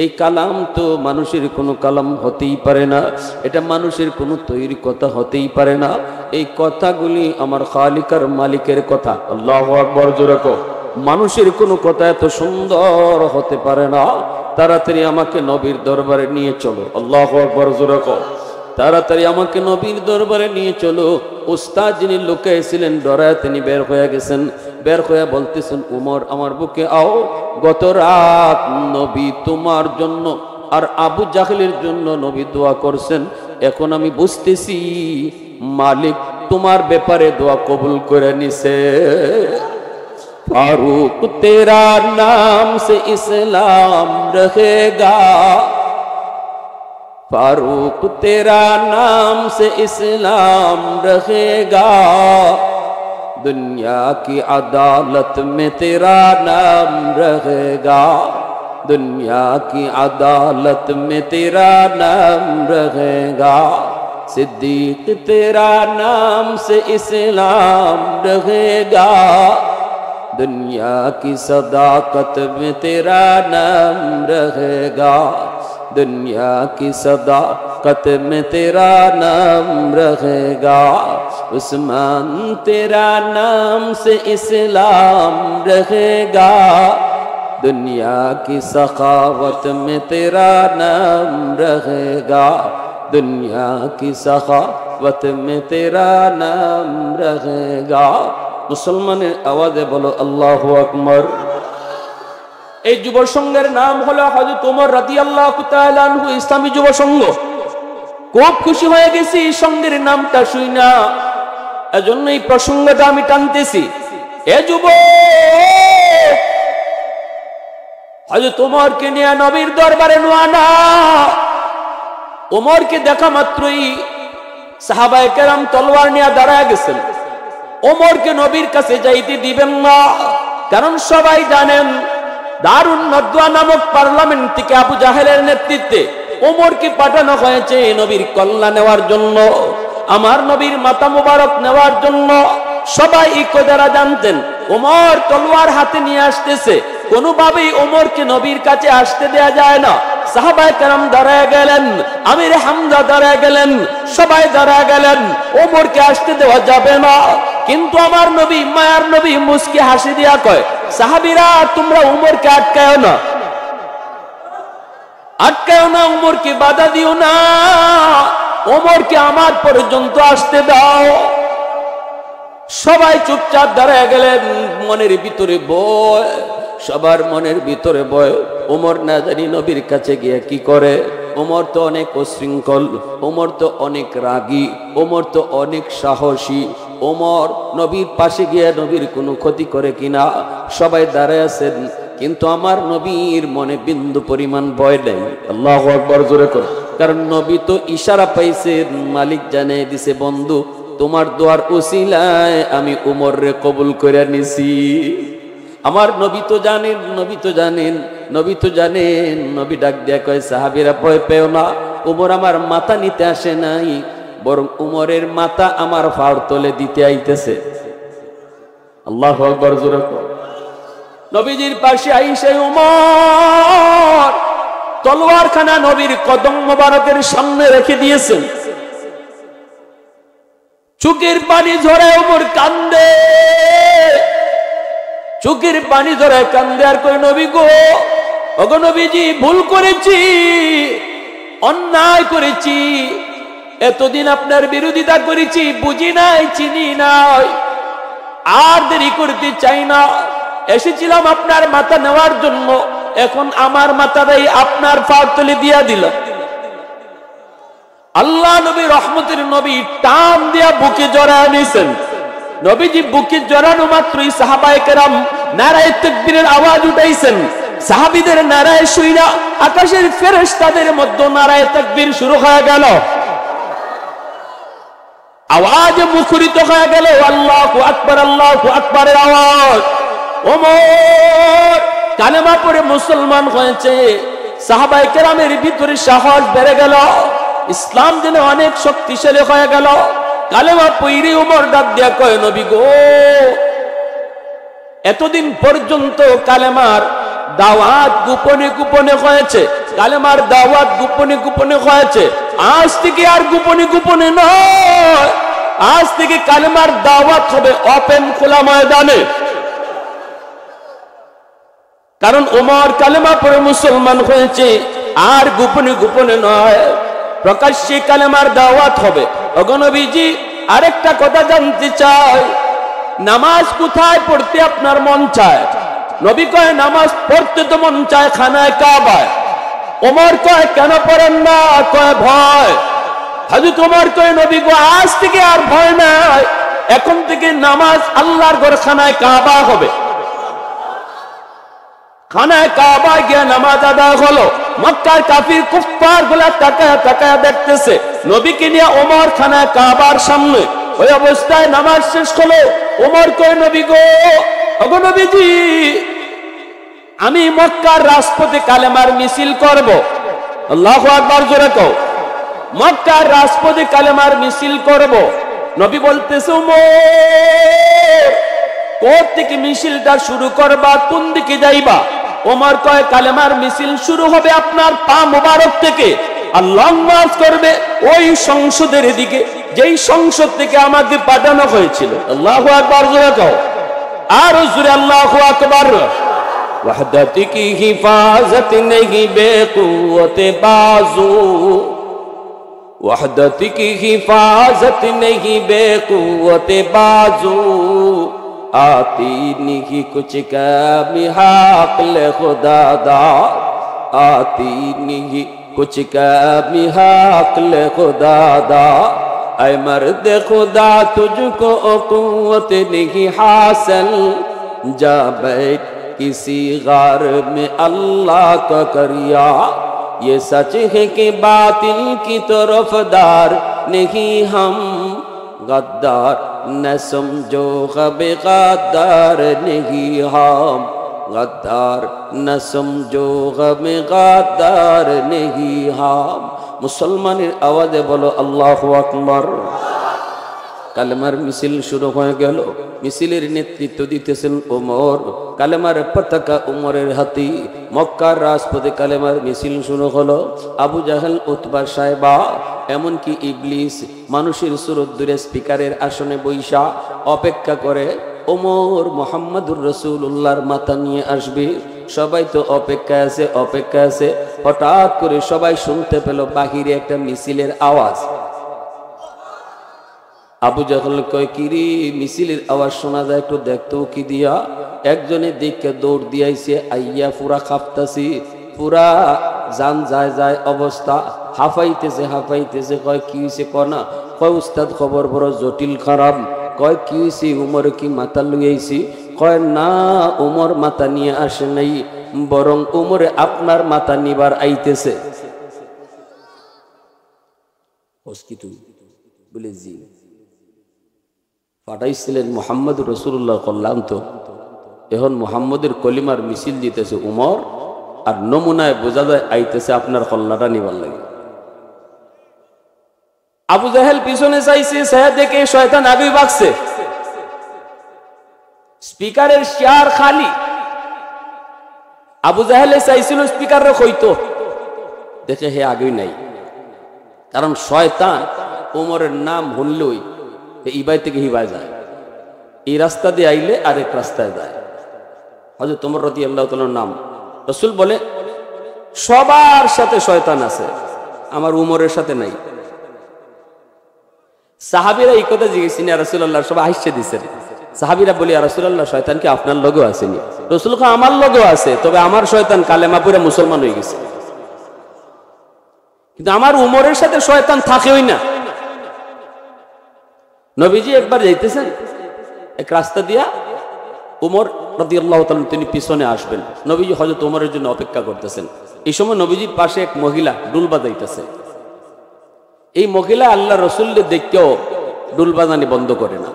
এই কালাম তো মানুষের কোনো কালাম হতেই পারে না, এটা মানুষের কোনো তৈরি কথা হতেই পারে না। এই কথাগুলি আমার খালিকার মালিকের কথা। আল্লাহু আকবার জোরে কও। মানুষের কোনো কথা এত সুন্দর হতে পারে না। তাড়াতাড়ি আমাকে নবীর দরবারে নিয়ে চলো। আল্লাহু আকবার জোরে কও। তাড়াতাড়ি আমাকে নবীর দরবারে নিয়ে চলো। উস্তাদ যিনি লুকিয়েছিলেন ডরায় তিনি বের হয়ে গেছেন। বের হয়ে বলতেছেন, উমর আমার বুকে আও, গত রাত নবী তোমার জন্য আর আবু জাহেলের জন্য নবী দোয়া করছেন। এখন আমি বুঝতেছি মালিক তোমার ব্যাপারে দোয়া কবুল করে নিছে। फारूक तेरा नाम से इस्लाम रहेगा, फारूक तेरा नाम से इस्लाम रहेगा, दुनिया की अदालत में तेरा नाम रहेगा, दुनिया की अदालत में तेरा नाम रहेगा, सिद्दीक तेरा नाम से इस्लाम रहेगा, दुनिया की सदाकत में तेरा नाम रहेगा, दुनिया की सदाकत में तेरा नाम रहेगा, उस्मान तेरा नाम से इस्लाम रहेगा, दुनिया की सखावत में तेरा नाम रहेगा, दुनिया की सखावत में तेरा नाम रहेगा। মুসলমানের আওয়াজে বলো আল্লাহু আকবার। এই যুব সংঘের নাম হলো হযরত ওমর রাদিয়াল্লাহু তাআলা আনহু ইসলামী যুব সংঘ। খুব খুশি হয়ে গেছি সংঘের নামটা শুইনা, এজন্য এই প্রসঙ্গটা আমি টানতেছি। এ যুব হযরত ওমরকে নিয়ে নবীর দরবারে নোয়ানা। ওমরকে দেখা মাত্রই সাহাবায়ে কেরাম তলোয়ার নিয়ে দাঁড়ায় গেছেন। ওমরকে নবীর কাছে যাইতে দিবেন না, কারণ সবাই জানেন দারুন নদওয়া নামক পার্লামেন্ট থেকে আবু জাহেলের নেতৃত্বে ওমরকে পাঠানো হয়েছে নবীর কল্যাণ নেওয়ার জন্য, আমার নবীর মাথা মুবারক নেওয়ার জন্য। সবাই এই কথাটা জানতেন। ওমর তলোয়ার হাতে নিয়ে আসতেছে, কোনোভাবেই ওমরকে নবীর কাছে আসতে দেয়া যায় না। সাহাবায়ে কেরাম দাঁড়ায় গেলেন, আমির হামজা দাঁড়ায় গেলেন, সবাই দাঁড়ায় গেলেন, ওমরকে আসতে দেওয়া যাবে না। কিন্তু আমার নবী, মায়ার নবী মুস্কি হাসি দিয়া কয়, সাহাবীরা তোমরা ওমরকে আটকায়ও না, আটকায়ও না, ওমরকে বাধা দিও না, ওমরকে আমার পর্যন্ত আসতে দাও। সবাই চুপচাপ দাঁড়ায় গেলেন। মনের ভিতরে ভয়, সবার মনের ভিতরে ভয়, ওমর না জানি নবীর কাছে গিয়ে কি করে। ওমর তো অনেক উশৃঙ্খল, ওমর তো অনেক রাগী, ওমর তো অনেক সাহসী। ওমর নবীর পাশে গিয়ে নবীর কোনো ক্ষতি করে কিনা সবাই দাঁড়ায় আছেন, কিন্তু আমার নবীর মনে বিন্দু পরিমাণ ভয় নেই। আল্লাহু আকবার জোরে করে। কারণ নবী তো ইশারা পাইছেন, মালিক জানিয়ে দিছে, বন্ধু তোমার দোয়ার উসিলায় আমি উমরে কবুল করে নিছি। আমার নবী তো জানেন, নবী তো জানেন, নবী তো জানেন। নবী ডাক দিয়া কয়, সাহাবীরা ভয় পেও না, উমর আমার মাথা নিতে আসে নাই, বরং উমরের মাথা আমার ফাড় তলে দিতে আইতেছে। আল্লাহু আকবার জোরে কর। নবীজির পাশে আইসে উমর তলোয়ারখানা নবীর কদম মোবারকের সামনে রেখে দিয়েছেন। চোখের পানি ঝরে উমর কান্দে, চোখের পানি ঝরে কান্দে আর কই, নবী গো, ওগো নবীজি, ভুল করেছি, অন্যায় করেছি, এতদিন আপনার বিরোধিতা করেছি, বুঝি নাই, চিনি নাই, আর দেরি করতে চাই না। এসেছিলাম আপনার মাথা নেওয়ার জন্য, এখন আমার মাথাটাই আপনার ফাড় তলে দিয়া দিল। আল্লাহ নবী রহমতের নবী টান দিয়া বুকে জড়ায় নিয়েছেন। নবীজি বুকে জড়ানো মাত্রই সাহাবায়ে কেরাম নারায়ে তাকবীরের আওয়াজ উঠাইছেন। সাহাবীদের নারায়ে শুইনা আকাশের ফেরেশতাদের মধ্যে নারায়ে তাকবীর শুরু হয়ে গেল, আওয়াজ মুখরিত হয়ে গেল, আল্লাহু আকবার, আল্লাহু আকবারের আওয়াজ। ওমর কালেমা পড়ে মুসলমান হয়েছে। সাহাবায়ে কেরামের ভিতরে সাহস বেড়ে গেল, ইসলাম যেন অনেক শক্তিশালী হয়ে গেল। কালেমা পড়ে ওমর ডাক দিয়া কয়, নবী গো, এতদিন পর্যন্ত কালেমার দাওয়াত গোপনে গোপনে হয়েছে, কালেমার দাওয়াত গোপনে গোপনে হয়েছে। আজ থেকে আর গোপনে গোপনে নয়, আজ থেকে কালেমার দাওয়াত হবে ওপেন খোলা ময়দানে। কারণ ওমর কালেমা পড়ে মুসলমান হয়েছে, আর গোপনে গোপনে নয়, প্রকাশ্যে কালেমার দাওয়াত হবে। ওগো নবীজি, আরেকটা কথা জানতে চাই, নামাজ কোথায় পড়তে আপনার মন চায়? নবী কয় নামাজ পড়তে তো মন চায় খানায় কাবায়। ওমর কয় কেন পড়েন না? কয় ভয়। হযরত ওমর কয় নবী গো, আজ থেকে আর ভয় নাই, এখন থেকে নামাজ আল্লাহর ঘর খানায় কাবা হবে। খানায় কাবা গিয়ে নামাজ আদায় হলো। মক্কার কাফির কুফফার গুলা তাকায়া তাকায়া দেখতেছে নবীকে নিয়ে ওমর খানায় কাবার সামনে। ওই অবস্থায় নামাজ শেষ হলো। ওমর কয় নবী গো, ওগো নবীজি, আমি মক্কার রাজপথে কালেমার মিছিল করব। আল্লাহু আকবার, জোরে কও। মক্কার রাজপথে কালেমার মিছিল করব। নবী বলতেছে ওমর, কোথা থেকে মিছিলটা শুরু করবা, কোন দিকে যাইবা? ওমর কয় কালেমার মিছিল শুরু হবে আপনার পা মোবারক থেকে, আর লং মার্চ করবে ওই সংসদের দিকে, যেই সংসদ থেকে আমাকে পাঠানো হয়েছিল। আল্লাহু আকবার, জোরে কও। আর জোরে আল্লাহু আকবার। वहदत की हिफाजत नहीं बेकुव्वत बाजू, वहदत की हिफाजत नहीं बेकुव्वत बाजू, आती नहीं कुछ कमी हाक़िल खुदा दा, आती नहीं कुछ कमी हाक़िल खुदा दा, ऐ मर्द खुदा तुझको कुव्वत नहीं हासिल, जा बैठ किसी गार में अल्लाह का करिया, ये सच है कि बातिल की तरफदार नहीं हम, गद्दार न समझो गबे गद्दार नहीं हम, गद्दार न समझो गबे गद्दार नहीं हम। मुसलमाনের আওয়াজে বলো আল্লাহু আকবার। কালেমার মিছিল শুরু হয়ে গেল। মিছিলের নেতৃত্ব দিতেছেন ওমর। কালেমার পতাকা ওমরের হাতে। মক্কার রাজপথে কালেমার মিছিল শুরু হলো। আবু জাহেল, উতবা, সাইবা, এমনকি ইবলিস মানুষের সুরত দূরে স্পিকারের আসনে বৈশা অপেক্ষা করে ওমর মুহাম্মদুর রাসূলুল্লাহর মাথা নিয়ে আসবে। সবাই তো অপেক্ষা আছে, অপেক্ষা আছে। হঠাৎ করে সবাই শুনতে পেল বাহিরে একটা মিছিলের আওয়াজ। আবু জাহেল কয় কিরে, মিছিলের আওয়াজ শোনা যায়, একটু দেখতো কি দিয়া। একজনে দেখে দৌড় দিয়াইছে, আইয়া পুরা কাঁপতাছি, পুরা জান যায় যায় অবস্থা, হাফাইতেছে হাফাইতেছে। কয় কি হয়েছে? কনা কয় উস্তাদ খবর বড় জটিল খারাপ। কয় কি হয়েছে? উমর কি মাথা লইয়াইছি? কয় না, উমর মাথা নিয়ে আসে নাই, বরং উমরে আপনার মাথা নিবার আইতেছে। বলে জি, পাঠাইছিলেন মুহাম্মদুর রাসূলুল্লাহ কল্যাণ, তো এখন মুহাম্মদের কলিমার মিছিল দিতেছে উমর, আর নমুনায় বোঝা যায় আইতেছে আপনার কল্যাণটা নিবার লাগে। আবু জাহেল পিছনে চাইছে, সায়া দেখে শয়তান আগে বাগছে, স্পিকারের চেয়ার খালি। আবু জাহেলে চাইছিল স্পিকারে কইতো, দেখে হে আগেই নাই। কারণ শয়তান ওমরের নাম শুনলই ইবাই থেকে হিবায় যায়, এই রাস্তা দিয়ে আইলে আরেক রাস্তায় যায়। হযরত ওমর রাদিয়াল্লাহু তাআলার নাম। রাসূল বলে সবার সাথে শয়তান আছে, আমার উমরের সাথে নাই। সাহাবীরা এই কথা জিজ্ঞেস না রাসূলুল্লাহ, সবাই হাসিয়ে দিয়েছেন। সাহাবীরা বলি ইয়া রাসূলুল্লাহ, শয়তান কি আপনার লগেও আসেনি? রাসূল কয় আমার লগেও আছে, তবে আমার শয়তান কালেমা পড়ে মুসলমান হয়ে গেছে, কিন্তু আমার উমরের সাথে শয়তান থাকেই না। নবীজি একবার যাইতেছেন এক রাস্তা দিয়া, উমর রাদিয়াল্লাহু তাআলা তিনি পিছনে আসবেন। নবীজি হযরত ওমরের জন্য অপেক্ষা করতেছেন। এই সময় নবীজির পাশে এক মহিলা ডুল বাজাইতেছে। এই মহিলা আল্লাহ রাসূলকে দেখেও ডুল বাজানি বন্ধ করে না।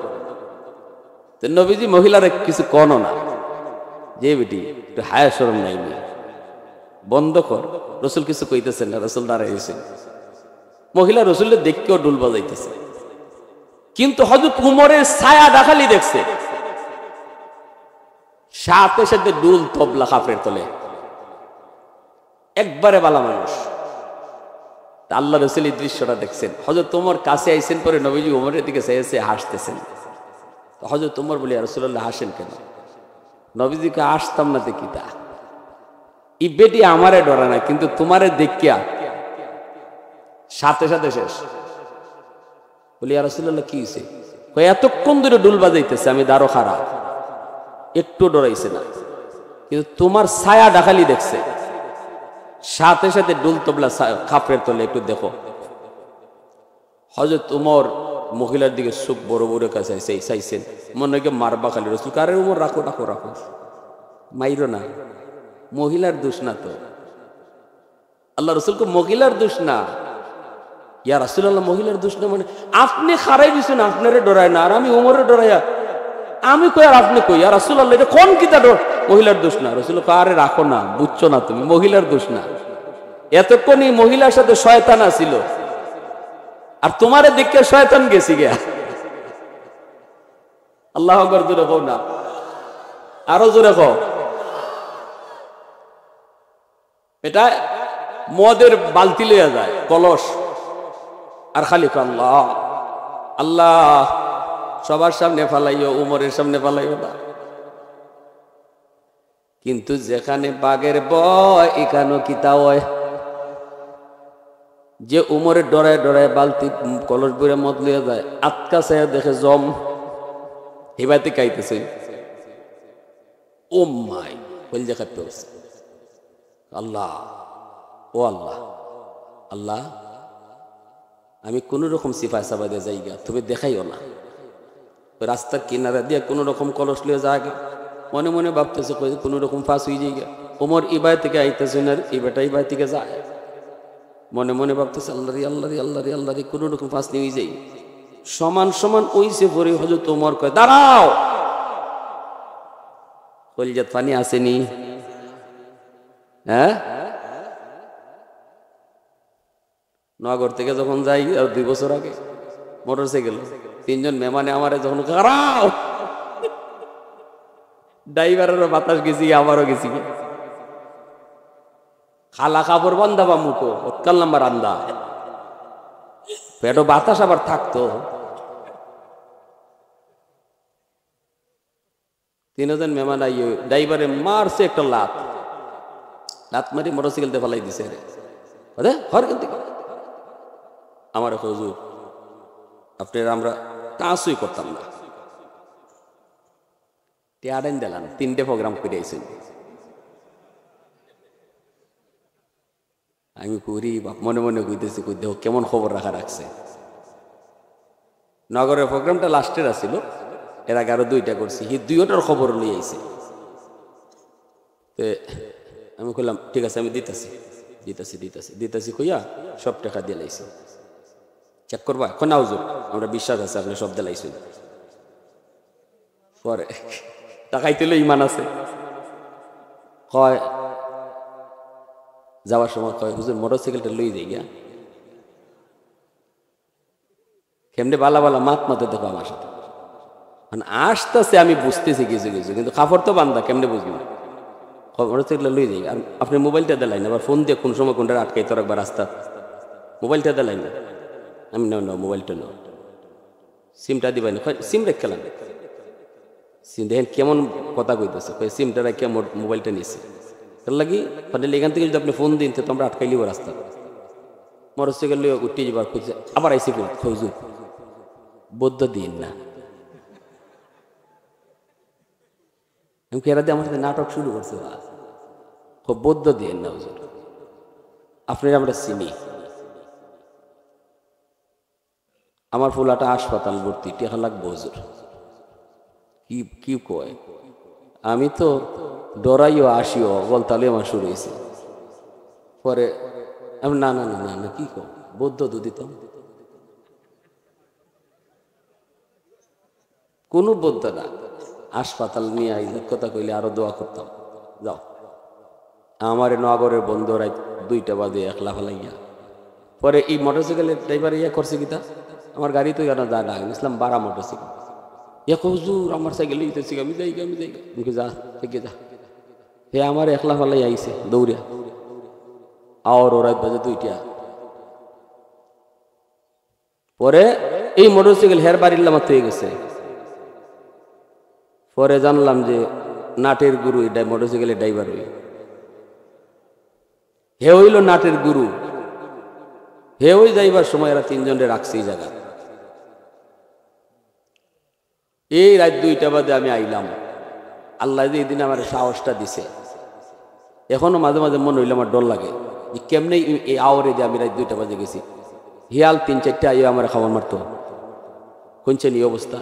তো নবীজি মহিলার কিছু কনো না, যে বেটি একটু হায়া শরম নাই, বন্ধ কর। রাসূল কিছু কইতেছেন না, রাসূল দাঁড়াইছে। মহিলা রাসূলকে দেখেও ডুল বাজাইতেছে, কিন্তু হযরত উমরের ছায়া দেখালি দেখছে, সাথে সাথে ডুল তবলা কাফের তলে একবারে বালা মানুষ। আল্লাহ রাসূল এই দৃশ্যটা দেখছেন। হযরত ওমর কাছে আইছেন, পরে নবীজি ওমরের দিকে চেয়ে হাসতেছেন। তো হযরত ওমর বলে, ইয়া রাসূলুল্লাহ হাসেন কেন? নবীজিকে আসতাম না দেখি তা ই বেটি আমারে ডরা না, কিন্তু তোমারে দেখিয়া সাথে সাথে শেষ। বলি, ইয়া রাসূলুল্লাহ কি হইছে? কই এতক্ষণ ধরে ডুল বাজাইতেছে, আমি দাঁড়ো খাড়া, একটু ডরাইছে না, কিন্তু তোমার ছায়া ডাকালি দেখছে, সাথে সাথে ডুল তবলা খাপড়ের তলে একটু দেখো। হযরত ওমর মহিলার দিকে চোখ বড় বড় কাছে চাইছেন, মনে হয় মারবা খালি। রাসূল কারে ওমর রাখো রাখো রাখো, মাইরো না, মহিলার দোষ না তো। আল্লাহ রাসূলকে মহিলার দোষ না। ইয়া রাসূলুল্লাহ মহিলার দোষ না মানে? আপনি খারাই দিছেন, আপনারে ডরায় না, আর আমি ওমরে ডরাইয়া, আমি কই আর আপনি কই? ইয়া রাসূলুল্লাহ এটা কোন কিতা ডর? মহিলার দোষ না। রাসূল আরে রাখো না, বুঝছো না তুমি, মহিলার দোষ না। এতক্ষণই মহিলার সাথে শয়তান আছিল, আর তোমারে দেখে শয়তান গেছি গিয়া। আল্লাহু আকবার, জোরে কও না, আরো জোরে কও। এটা মদের বালতি লইয়া যায়, কলস, আর খালি আল্লাহ আল্লাহ। সবার সামনে ফালাইও, উমরের সামনে ফালাইও না। কিন্তু যেখানে বাঘের ভয়, এখানেও কিতা হয়। যে উমরের ডরায় ডরায় বালতি কলস বইরে মদ লইয়া যায়, আটকা চাইয়া দেখে জম হিবাইতে খাইতেছে। ও মাই বলছে খাইতে হচ্ছে। আল্লাহ, ও আল্লাহ, আল্লাহ আমি কোন রকম সিফাই সাবা দিয়ে যাইগা, তুমি দেখাইও না। রাস্তার কিনারা দিয়ে কোন রকম কলস লিয়ে যাগা, মনে মনে ভাবতেছে কোন রকম ফাঁস হয়ে যাইগা। ওমর ইবাই থেকে আইতেছে না, ইবাটা ইবাই থেকে যায়, মনে মনে ভাবতেছে আল্লাহ রে আল্লাহ রে আল্লাহ রে আল্লাহ রে, কোন রকম ফাঁস নিয়ে যাই। সমান সমান ওইসে পরে হযরত ওমর কয়, দাঁড়াও, কলিজাত পানি আসেনি? হ্যাঁ, নগর থেকে যখন যাই 2 বছর আগে মোটর সাইকেল, 3 জন মেহমানে আমারে যখন খারাপ, ড্রাইভারেরও বাতাস গেছি, আমারও গেছি। খালা কাপড় বান্ধা বা মুখো উৎকাল নাম্বার আন্দা, পেটো বাতাস আবার থাকতো। 3 জন মেহমান আইয়ে ড্রাইভারে মারছে একটা লাত মারি মোটর সাইকেল দিয়ে ফেলাই দিছে। রে হর কিন্তু আমার হুজুর আপনার আমরা কাজই করতাম না, টিয়ারেন দিলাম, 3টে প্রোগ্রাম করে আইছেন। আমি করি বাপ, মনে মনে কইতেছি, কই দেখো কেমন খবর রাখা রাখছে। নগরের প্রোগ্রামটা লাস্টের আছিল, এর আগে আরো 2টা করছি, এই 2টার খবর নিয়ে আইছে। আমি কইলাম ঠিক আছে, আমি দিতেছি দিতেছি দিতেছি দিতেছি কইয়া সব টাকা দিয়ে লাইছি। চেক করবা এখন? না হুজুর, আমরা বিশ্বাস আছে আপনি সব দিলাইছেন। পরে টাকাইতে ইমান আছে, কয় যাওয়ার সময় কয়, হুজুর মোটর সাইকেলটা লই যাই গিয়া। কেমনে বালা বালা মাত মাতে দেখো আমার সাথে, মানে আসতেছে আমি বুঝতেছি কিছু কিছু, কিন্তু কাপড় তো বান্ধা, কেমনে বুঝবি না। মোটর সাইকেলটা লই যাই, আর আপনি মোবাইলটা দিলাই না, আবার ফোন দিয়ে কোন সময় কোনটা আটকাইতে রাখবা রাস্তা, মোবাইলটা দিলাই না। আমি নাও নাও মোবাইলটা নাও, সিমটা দিবাই না। সিম রেখেলাম, সিম দেখেন কেমন কথা কইতেছে, সিমটা রেখে মোবাইলটা নিয়েছে। তার লাগি এখান থেকে যদি আপনি ফোন দিন তো আমরা আটকাই লিব রাস্তা। মোটর সাইকেল লিয়ে উঠে যাবার খুঁজছে, আবার আইসি হুজুর বৌদ্ধ দিন না। এরা দিয়ে আমার সাথে নাটক শুরু করছে, বৌদ্ধ দিন না হুজুর, আপনার আমরা চিনি। আমার ফুলাটা হাসপাতাল ভর্তি, টেকা লাগবো হুজুর। কি কয়? আমি তো ডরাইও আসিও বলতালে আমার শুরু হয়েছে। পরে আমি না না না না না, কি কো বৌদ্ধ দিত, কোন বৌদ্ধ না, হাসপাতাল নিয়ে আইলে কথা কইলে আরো দোয়া করতাম। যাও, আমার নগরের বন্ধু রাত 2টা বাজে একলা ফেলাইয়া। পরে এই মোটর সাইকেলের ড্রাইভার ইয়া করছে কিতা, আমার গাড়ি তো জানা যায় না, ইসলাম 12 মোটর সাইকেল। হুজুর আমার সাইকেল লিখতেছি, আমি যাই যা থেকে যা। হে আমার একলা ফেলাই আইছে দৌড়িয়া, আর ওরাই বাজে 2টা। পরে এই মোটরসাইকেল হের বাড়ির লামাত হয়ে গেছে। পরে জানলাম যে নাটের গুরু এটা মোটরসাইকেলের ড্রাইভার হই। হে হইল নাটের গুরু। হে ওই যাইবার সময় এরা 3 জনের রাখছে এই জায়গা। এই রাত 2টা বাজে আমি আইলাম। আল্লাহ যে এই দিন আমার সাহসটা দিছে। এখনো মাঝে মাঝে মনে হইলে আমার ডর লাগে যে কেমনে এই আওয়ারে যে আমি রাত 2টা বাজে গেছি। হিয়াল 3-4টা আইয়া আমার খাবার মারতো। শুনছেন এই অবস্থা?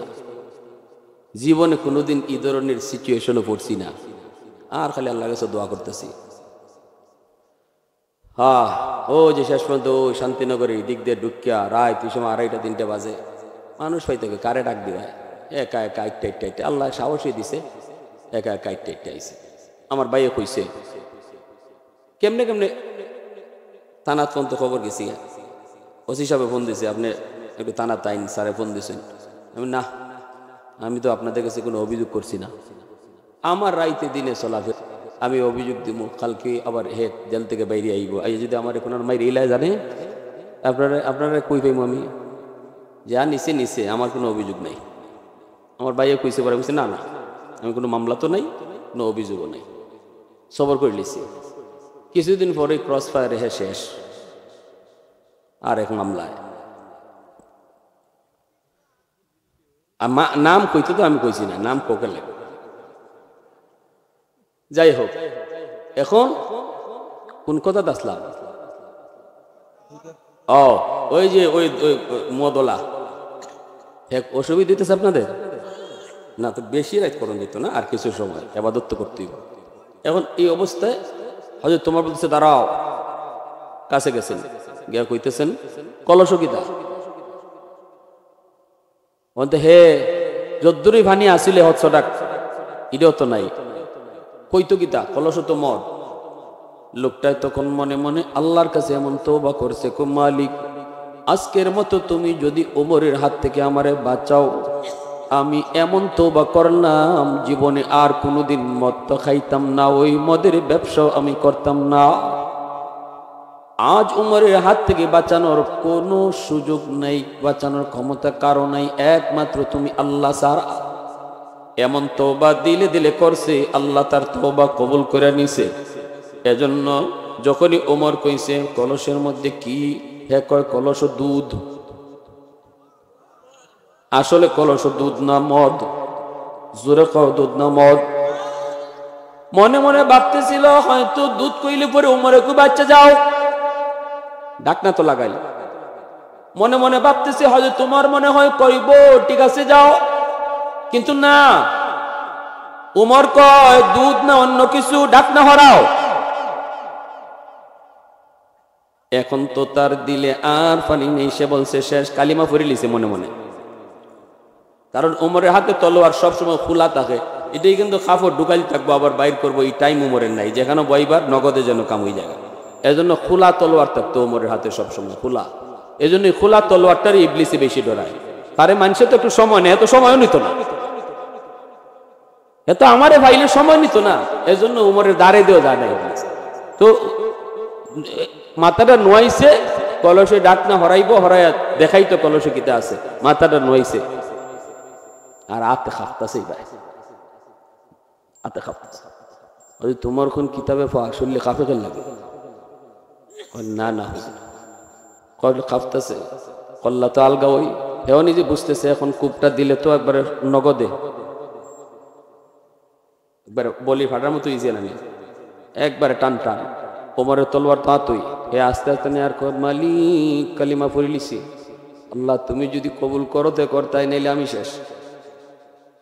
জীবনে কোনোদিন এই ধরনের সিচুয়েশনে পড়ছি না। আর খালি আল্লাহর কাছে দোয়া করতেছি। ও যে শেষ পর্যন্ত ওই শান্তিনগরে দিক দিয়ে ঢুকিয়া রাত এই সময় 2:30-3টা বাজে মানুষ পাইতে কারে ডাক দিবায় একা একা একটা আল্লাহ সাহসই দিছে। একা একা একটা আইছে। আমার ভাইয়ে কইছে কেমনে কেমনে থানাত ফোন তো খবর গেছি। ওসি সাহেব ফোন দিছে, আপনি একটু থানাত আইন স্যারে ফোন দিছেন। আমি না, আমি তো আপনাদের কাছে কোনো অভিযোগ করছি না। আমার রাইতে দিনে চলাফেরা আমি অভিযোগ দিব, কালকে আবার জেল থেকে বাইরে আইব। আই যদি আমার এখন আর মাইর এলাই জানে আপনারা কই পাইব? আমি যা নিচে আমার কোনো অভিযোগ নাই। আমার ভাইয়া কইছে পরে বলছে না না আমি কোনো মামলা তো নাই, কোনো অভিযোগও নাই, সবর করে লিছি। কিছুদিন পরে ক্রস ফায়ারে শেষ। আর এক মামলায় নাম কইতে তো আমি কইছি না, নাম কোকে লাগে। যাই হোক, এখন কোন কথা আসলাম? ওই যে ওই মদলা অসুবিধা দিতেছে আপনাদের না? তো বেশি রাত করণ দিত না, আর কিছু সময় আবাদত করতে। এখন এই অবস্থায় হয়তো তোমার বলতেছে দাঁড়াও, কাছে গেছেন গিয়া কইতেছেন কলস গীতা বলতে হে যদ্দুরি ভানি আসিলে হচ্ছ ডাক এটাও তো নাই, কইতো গীতা কলস তো মদ। লোকটাই তখন মনে মনে আল্লাহর কাছে এমন তওবা করছে, কো মালিক আজকের মতো তুমি যদি ওমরের হাত থেকে আমারে বাঁচাও, আমি এমন তওবা করলাম জীবনে আর কোনোদিন মদ তো খাইতাম না, ওই মদের ব্যবসাও আমি করতাম না। আজ উমরের হাত থেকে বাঁচানোর কোনো সুযোগ নেই, বাঁচানোর ক্ষমতা কারো নাই, একমাত্র তুমি আল্লাহ ছাড়া। এমন তওবা দিলে দিলে করছে, আল্লাহ তার তওবা কবুল করে নিছে। এজন্য যখনই ওমর কইছে কলসের মধ্যে কি, হে কয় কলস দুধ। আসলে কলস দুধ না মদ? জোরে কয় দুধ না মদ? মনে মনে ভাবতেছিল হয়তো দুধ কইলে পরে ওমরে কই বাচ্চা যাও, ডাকনা তো লাগাইল। মনে মনে ভাবতেছে হয়তো তোমার মনে হয় কইব ঠিক আছে যাও, কিন্তু না, ওমর কয় দুধ না অন্য কিছু, ডাকনা হরাও। এখন তো তার দিলে আর পানি নেই, সে বলছে শেষ, কালিমা পড়ে লিছে মনে মনে। কারণ ওমরের হাতে তলোয়ার সবসময় খোলা থাকে, এটাই কিন্তু কাপড় ঢুকাইল থাকবো আবার বাইর করবো, এই টাইম ওমরের নাই, যেখানে বইবার নগদে যেন কাম হয়ে যায়। এজন্য খোলা তলোয়ার থাকতো ওমরের হাতে সবসময় খোলা। এজন্য খোলা তলোয়ারটার ইবলিসে বেশি ডরায়। আরে মানুষের তো একটু সময় নেই, এত সময়ও নিত না, এত আমারে ভাইলে সময় নিত না। এজন্য ওমরের দাঁড়ে দেওয়া যায় না। তো মাথাটা নোয়াইছে, কলসে ডাক না হরাইব, হরাইয়া দেখাইতো কলসে কিতা আছে, মাথাটা নোয়াইছে আর আতে খাপতাছে, আতে খাপতাছে। ওই তোমার কোন কিতাবে শুনলে কাফে কেন লাগে? না না কয়টা খাপতাছে, কল্লা তো আলগা। ওই হেও নিজে বুঝতেছে এখন কূপটা দিলে তো একবারে নগদে, একবারে বলি ফাটার মতো ইজি না, একবারে টান টান। ওমরের তলোয়ার তা তুই হে আস্তে আস্তে নেয়ার কর, মালিক কালিমা পড়ে লিছি, আল্লাহ তুমি যদি কবুল করো তে কর, তাই নাইলে আমি শেষ।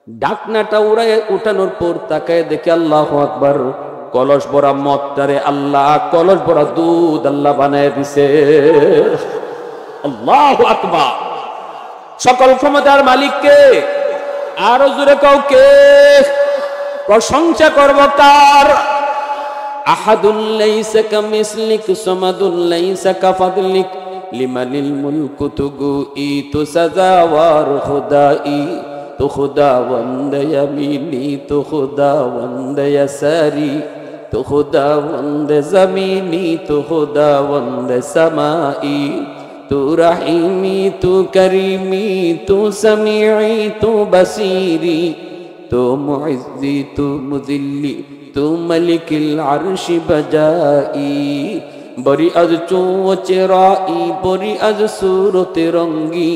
ডাকনাটা উড়াই উঠানোর পর তাকায় দেখে আল্লাহু আকবার, কলস ভরা মদটারে আল্লাহ কলস ভরা দুধ আল্লাহ বানায় দিছে। আল্লাহু আকবার। সকল ক্ষমতার মালিককে আরো জোরে কাউকে প্রশংসা করব কার? আহাদুল লাইসা কামিসলিক সামাদুল লাইসা কাফাদলিক লিমানিল মুলকু তুগুই তু সাজাওয়ার খুদাই, তো খুদাবন্দ ইয়ামিনি তো খুদাবন্দ ইয়াসারি, তো तू खुदावंद ज़मीनी तू खुदावंद समाई तू रहीमी तू करीमी तू समीई तू बसीरी तू मुइज़्ज़ी तू मुज़िल्ली तू मलिकिल अर्श बजाई बरी अज चोचराई बरी अज सूरत रंगी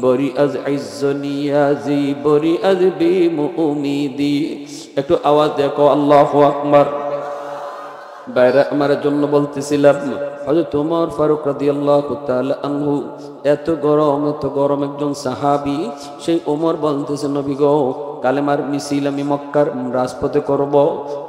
बरी अज इज़्ज़नियाज़ी बरी अज बेमुमीदी। একটু আওয়াজ দেখো আল্লাহু আকবার। বাইরে আমার জন্য বলতেছিলাম হযরত ওমর ফারুক রাদিয়াল্লাহু তাআলা আনহু এত গরম একজন সাহাবী, সেই ওমর বলতেছে নবী গো কালেমার মিছিল আমি মক্কার রাজপথে করব।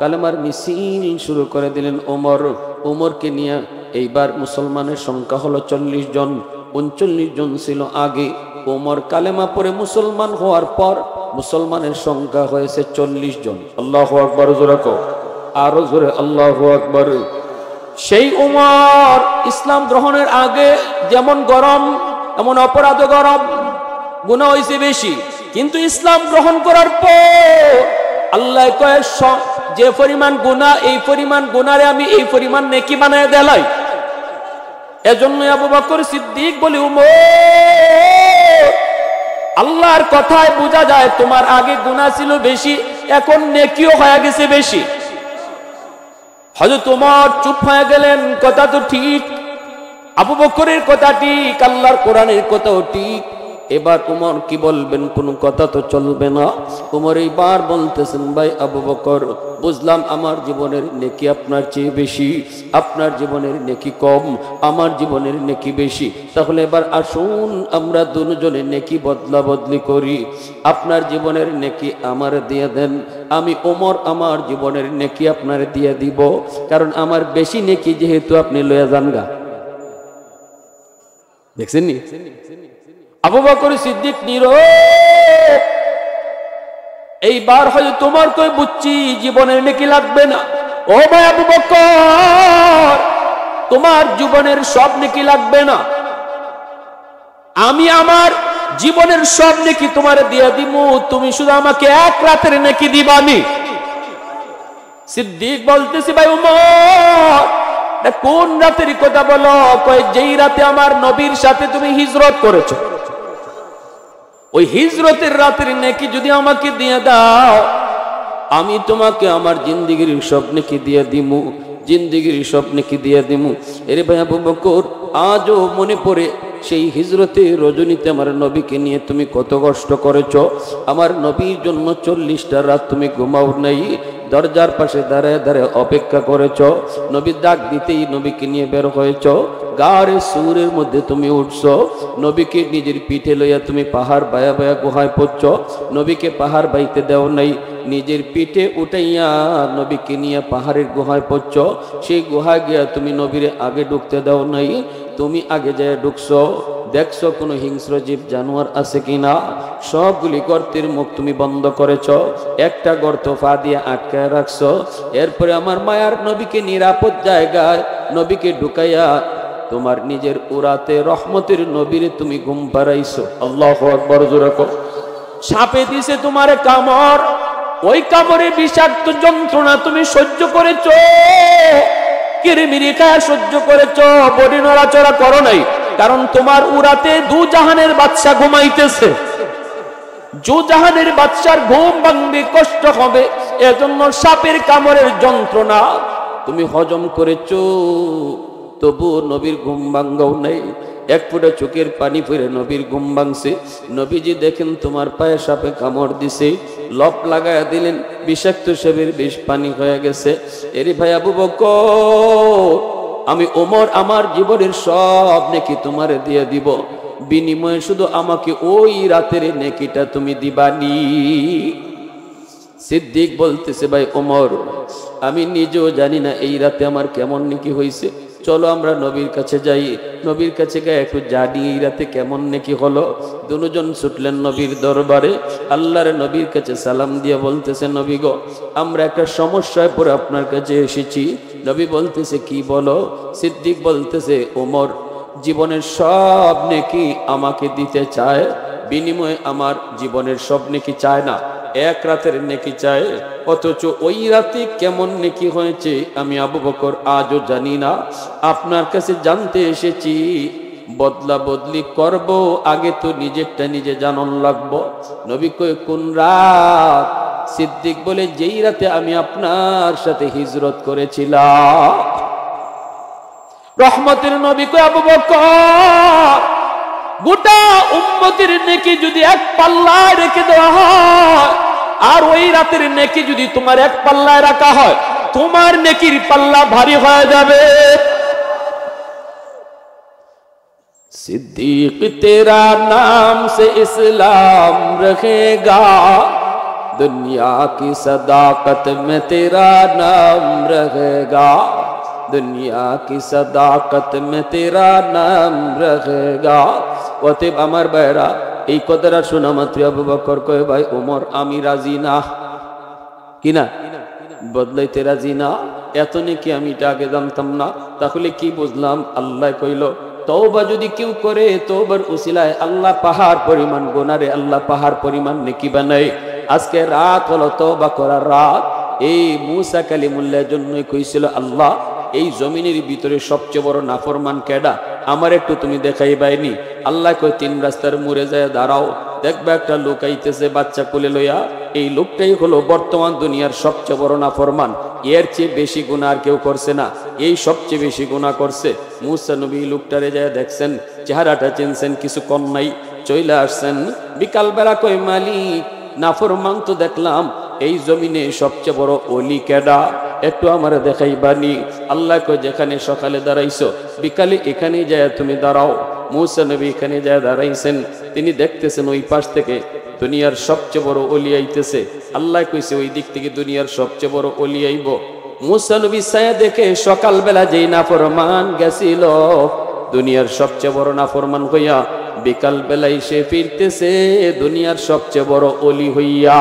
কালেমার মিছিল শুরু করে দিলেন ওমর। ওমরকে নিয়ে এইবার মুসলমানের সংখ্যা হলো 40 জন, 39 জন ছিল আগে। ওমর কালেমা পড়ে মুসলমান হওয়ার পর মুসলমানের সংখ্যা হয়েছে 40 জন। আল্লাহু আকবার জোরে কও, আরো জোরে আল্লাহু আকবার। সেই ওমর ইসলাম গ্রহণের আগে যেমন গরম এমন অপরাধ গরম, গুনাহ হয়েছে বেশি, কিন্তু ইসলাম গ্রহণ করার পর আল্লাহ কয় যে পরিমাণ গুনাহ এই পরিমাণ গুনারে আমি এই পরিমাণ নেকি বানায় দেলাই। এজন্য আবু বকর সিদ্দিক বলে ওমর আল্লাহর কথায় বোঝা যায় তোমার আগে গুনাহ ছিল বেশি, এখন নেকিও হয়ে গেছে বেশি। হযরত ওমর চুপ হয়ে গেলেন, কথা তো ঠিক, আবু বকরের কথা ঠিক, আল্লাহর কোরআনের কথাও ঠিক। এবার ওমর কি বলবেন, কোনো কথা তো চলবে না। ওমর এইবার বলতেছেন ভাই আবু বকর বুঝলাম আমার জীবনের নেকি আপনার চেয়ে বেশি, আপনার জীবনের নেকি কম, আমার জীবনের নেকি বেশি। তাহলে এবার আসুন আমরা দুজনে নেকি বদলা বদলি করি। আপনার জীবনের নেকি আমার দিয়ে দেন, আমি ওমর আমার জীবনের নেকি আপনার দিয়ে দিব, কারণ আমার বেশি নেকি যেহেতু আপনি লয়ে যান গা। দেখছেন নি আবু বকর সিদ্দিক নীরব। এইবার হয়তো তোমার কই বুঝছি জীবনের নেকি লাগবে না। ও ভাই আবু বকর তোমার জীবনের সব নেকি লাগবে না, আমি আমার জীবনের সব নেকি তোমার দিয়ে দিমু, তুমি শুধু আমাকে এক রাতের নেকি দিবানি। সিদ্দিক বলতেছি ভাই উমর কোন রাতের কথা বলো? কয় যেই রাতে আমার নবীর সাথে তুমি হিজরত করেছো, ওই হিজরতের রাতের নেকি যদি আমাকে দিয়ে দাও আমি তোমাকে আমার জিন্দেগির সব নেকি দিয়ে দিমু, জিন্দেগির সব নেকি দিয়ে দিমু। এরে ভাই আবু বকর আজও মনে পড়ে সেই হিজরতে রজনীতে আমার নবীকে নিয়ে তুমি কত কষ্ট করেছো। আমার নবীর জন্য 40টা রাত তুমি ঘুমাও নাই, দরজার পাশে দাঁড়ায় দাঁড়ায় অপেক্ষা করেছ, নবীর ডাক দিতেই নবীকে নিয়ে বের হয়েছ, গাড়ে সুরের মধ্যে তুমি উঠছো, নবীকে নিজের পিঠে লইয়া তুমি পাহাড় বায়া বায়া গুহায় পড়ছ, নবীকে পাহাড় বাইতে দেও নাই, নিজের পিঠে উঠাইয়া নবীকে নিয়ে পাহাড়ের গুহায় পড়ছ, সেই গুহায় গিয়া তুমি নবীরে আগে ঢুকতে দাও নাই, তুমি আগে যায় ঢুকছো, দেখছো কোনো হিংস্র জীব জানোয়ার আছে কিনা, সবগুলি গর্তের মুখ তুমি বন্ধ করেছ, একটা গর্ত পা দিয়ে আটকায় রাখছো। এরপরে আমার মায়ার নবীকে নিরাপদ জায়গায় নবীকে ঢুকাইয়া তোমার নিজের উরাতে রহমতের নবীরে তুমি ঘুম পাড়াইছো। আল্লাহু আকবার জোরে কও। সাপে দিছে তোমার কামড়, ওই কামড়ে বিষাক্ত যন্ত্রণা তুমি সহ্য করেছো, কিরমিরি খায়া সহ্য করেছো, বডি নড়াচড়া করো নাই, কারণ তোমার উরাতে দু জাহানের বাদশা ঘুমাইতেছে, দু জাহানের বাদশার ঘুম ভাঙবে, কষ্ট হবে, এজন্য সাপের কামড়ের যন্ত্রণা তুমি হজম করেছো, তবু নবীর ঘুম ভাঙ্গাও নাই, এক ফুটা চোখের পানি পড়ে নবীর ঘুম ভাঙছে। নবীজি দেখেন তোমার পায়ে সাপে কামড় দিছে, লপ লাগায়া দিলেন, বিষাক্ত সাপের বিষ পানি হয়ে গেছে। এরে ভাই আবু বকর আমি ওমর আমার জীবনের সব নেকি তোমারে দিয়ে দিব, বিনিময়ে শুধু আমাকে ওই রাতের নেকিটা তুমি দিবানি। সিদ্দিক বলতেছে ভাই ওমর আমি নিজেও জানি না এই রাতে আমার কেমন নেকি হয়েছে, চলো আমরা নবীর কাছে যাই, নবীর কাছে গিয়ে একটু জানি এই রাতে কেমন নেকি হলো। দুজন ছুটলেন নবীর দরবারে, আল্লাহর নবীর কাছে সালাম দিয়ে বলতেছে নবী গো আমরা একটা সমস্যায় পড়ে আপনার কাছে এসেছি। নবী বলতেছে কি বলো? সিদ্দিক বলতেছে ওমর জীবনের সব নেকি আমাকে দিতে চায়, বিনিময়ে আমার জীবনের সব নেকি চায় না, এক রাতের নেকি চায়, অথচ ওই রাতে কেমন নেকি হয়েছে আমি আবু বকর আজও জানি না। আপনার কাছে জানতে এসেছি, বদলা বদলি করব, আগে তো নিজেরটা নিজে জানন লাগবো। নবী কয় কোন রাত? সিদ্দিক বলে যেই রাতে আমি আপনার সাথে হিজরত করেছিলাম। রহমতের নবী কয় আবু বকর, গোটা উম্মতের নেকি যদি এক পাল্লায় রেখে দেওয়া হয়, আর ওই রাতের নেকি যদি তোমার এক পাল্লায় রাখা হয়, তোমার নেকির পাল্লা ভারী হয়ে যাবে। सिद्दीक तेरा नाम से इस्लाम रहेगा, दुनिया की सदाकत में तेरा नाम रहेगा, दुनिया की सदाकत में तेरा नाम रहेगा। অতএব আমার ভাইরা, এই কথাটা শোনা মাত্র আবু বকর কয় ভাই ওমর আমি রাজি না। কিনা বদলাইতে রাজি না? এত নাকি আমি এটা আগে জানতাম না। তাহলে কি বুঝলাম? আল্লাহ কইল তওবা যদি কেউ করে, তওবার উসিলায় আল্লাহ পাহাড় পরিমাণ গুনারে আল্লাহ পাহাড় পরিমাণ নেকি বানায়। আজকে রাত হলো তওবা করার রাত। এই মুসা কালিমুল্লাহর জন্যই কইছিল আল্লাহ এই জমিনের ভিতরে সবচেয়ে বড় নাফরমান কেডা, আমার একটু তুমি দেখাইবাইনি। আল্লাহ কই তিন রাস্তার মোড়ে যায় দাঁড়াও, দেখবে একটা লোক আইতেছে বাচ্চা কোলে লইয়া। এই লোকটাই হলো বর্তমান দুনিয়ার সবচেয়ে বড় নাফরমান। এর চেয়ে বেশি গুনাহ আর কেউ করছে না, এই সবচেয়ে বেশি গুনাহ করছে। মুসা নবী লোকটারে যায় দেখছেন, চেহারাটা চিনছেন, কিছু কম নাই, চইলা আসছেন। বিকাল বেলা কই মালিক নাফরমান তো দেখলাম, এই জমিনে সবচেয়ে বড় ওলি কেডা, একটু আমার দেখাইবানি। আল্লাহ কই যেখানে সকালে দাঁড়াইছো, বিকালে এখানে যায় তুমি দাঁড়াও। মুসা নবী এখানে যায় দাঁড়াইছেন, তিনি দেখতেছেন ওই পাশ থেকে দুনিয়ার সবচেয়ে বড় ওলি আইতেছে। আল্লাহ কইছে ওই দিক থেকে দুনিয়ার সবচেয়ে বড় ওলি আইব। মুসা নবী ছায়া দেখে সকালবেলা যেই নাফরমান গেছিল দুনিয়ার সবচেয়ে বড় নাফরমান হইয়া, বিকাল বেলায় সে ফিরতেছে দুনিয়ার সবচেয়ে বড় ওলি হইয়া।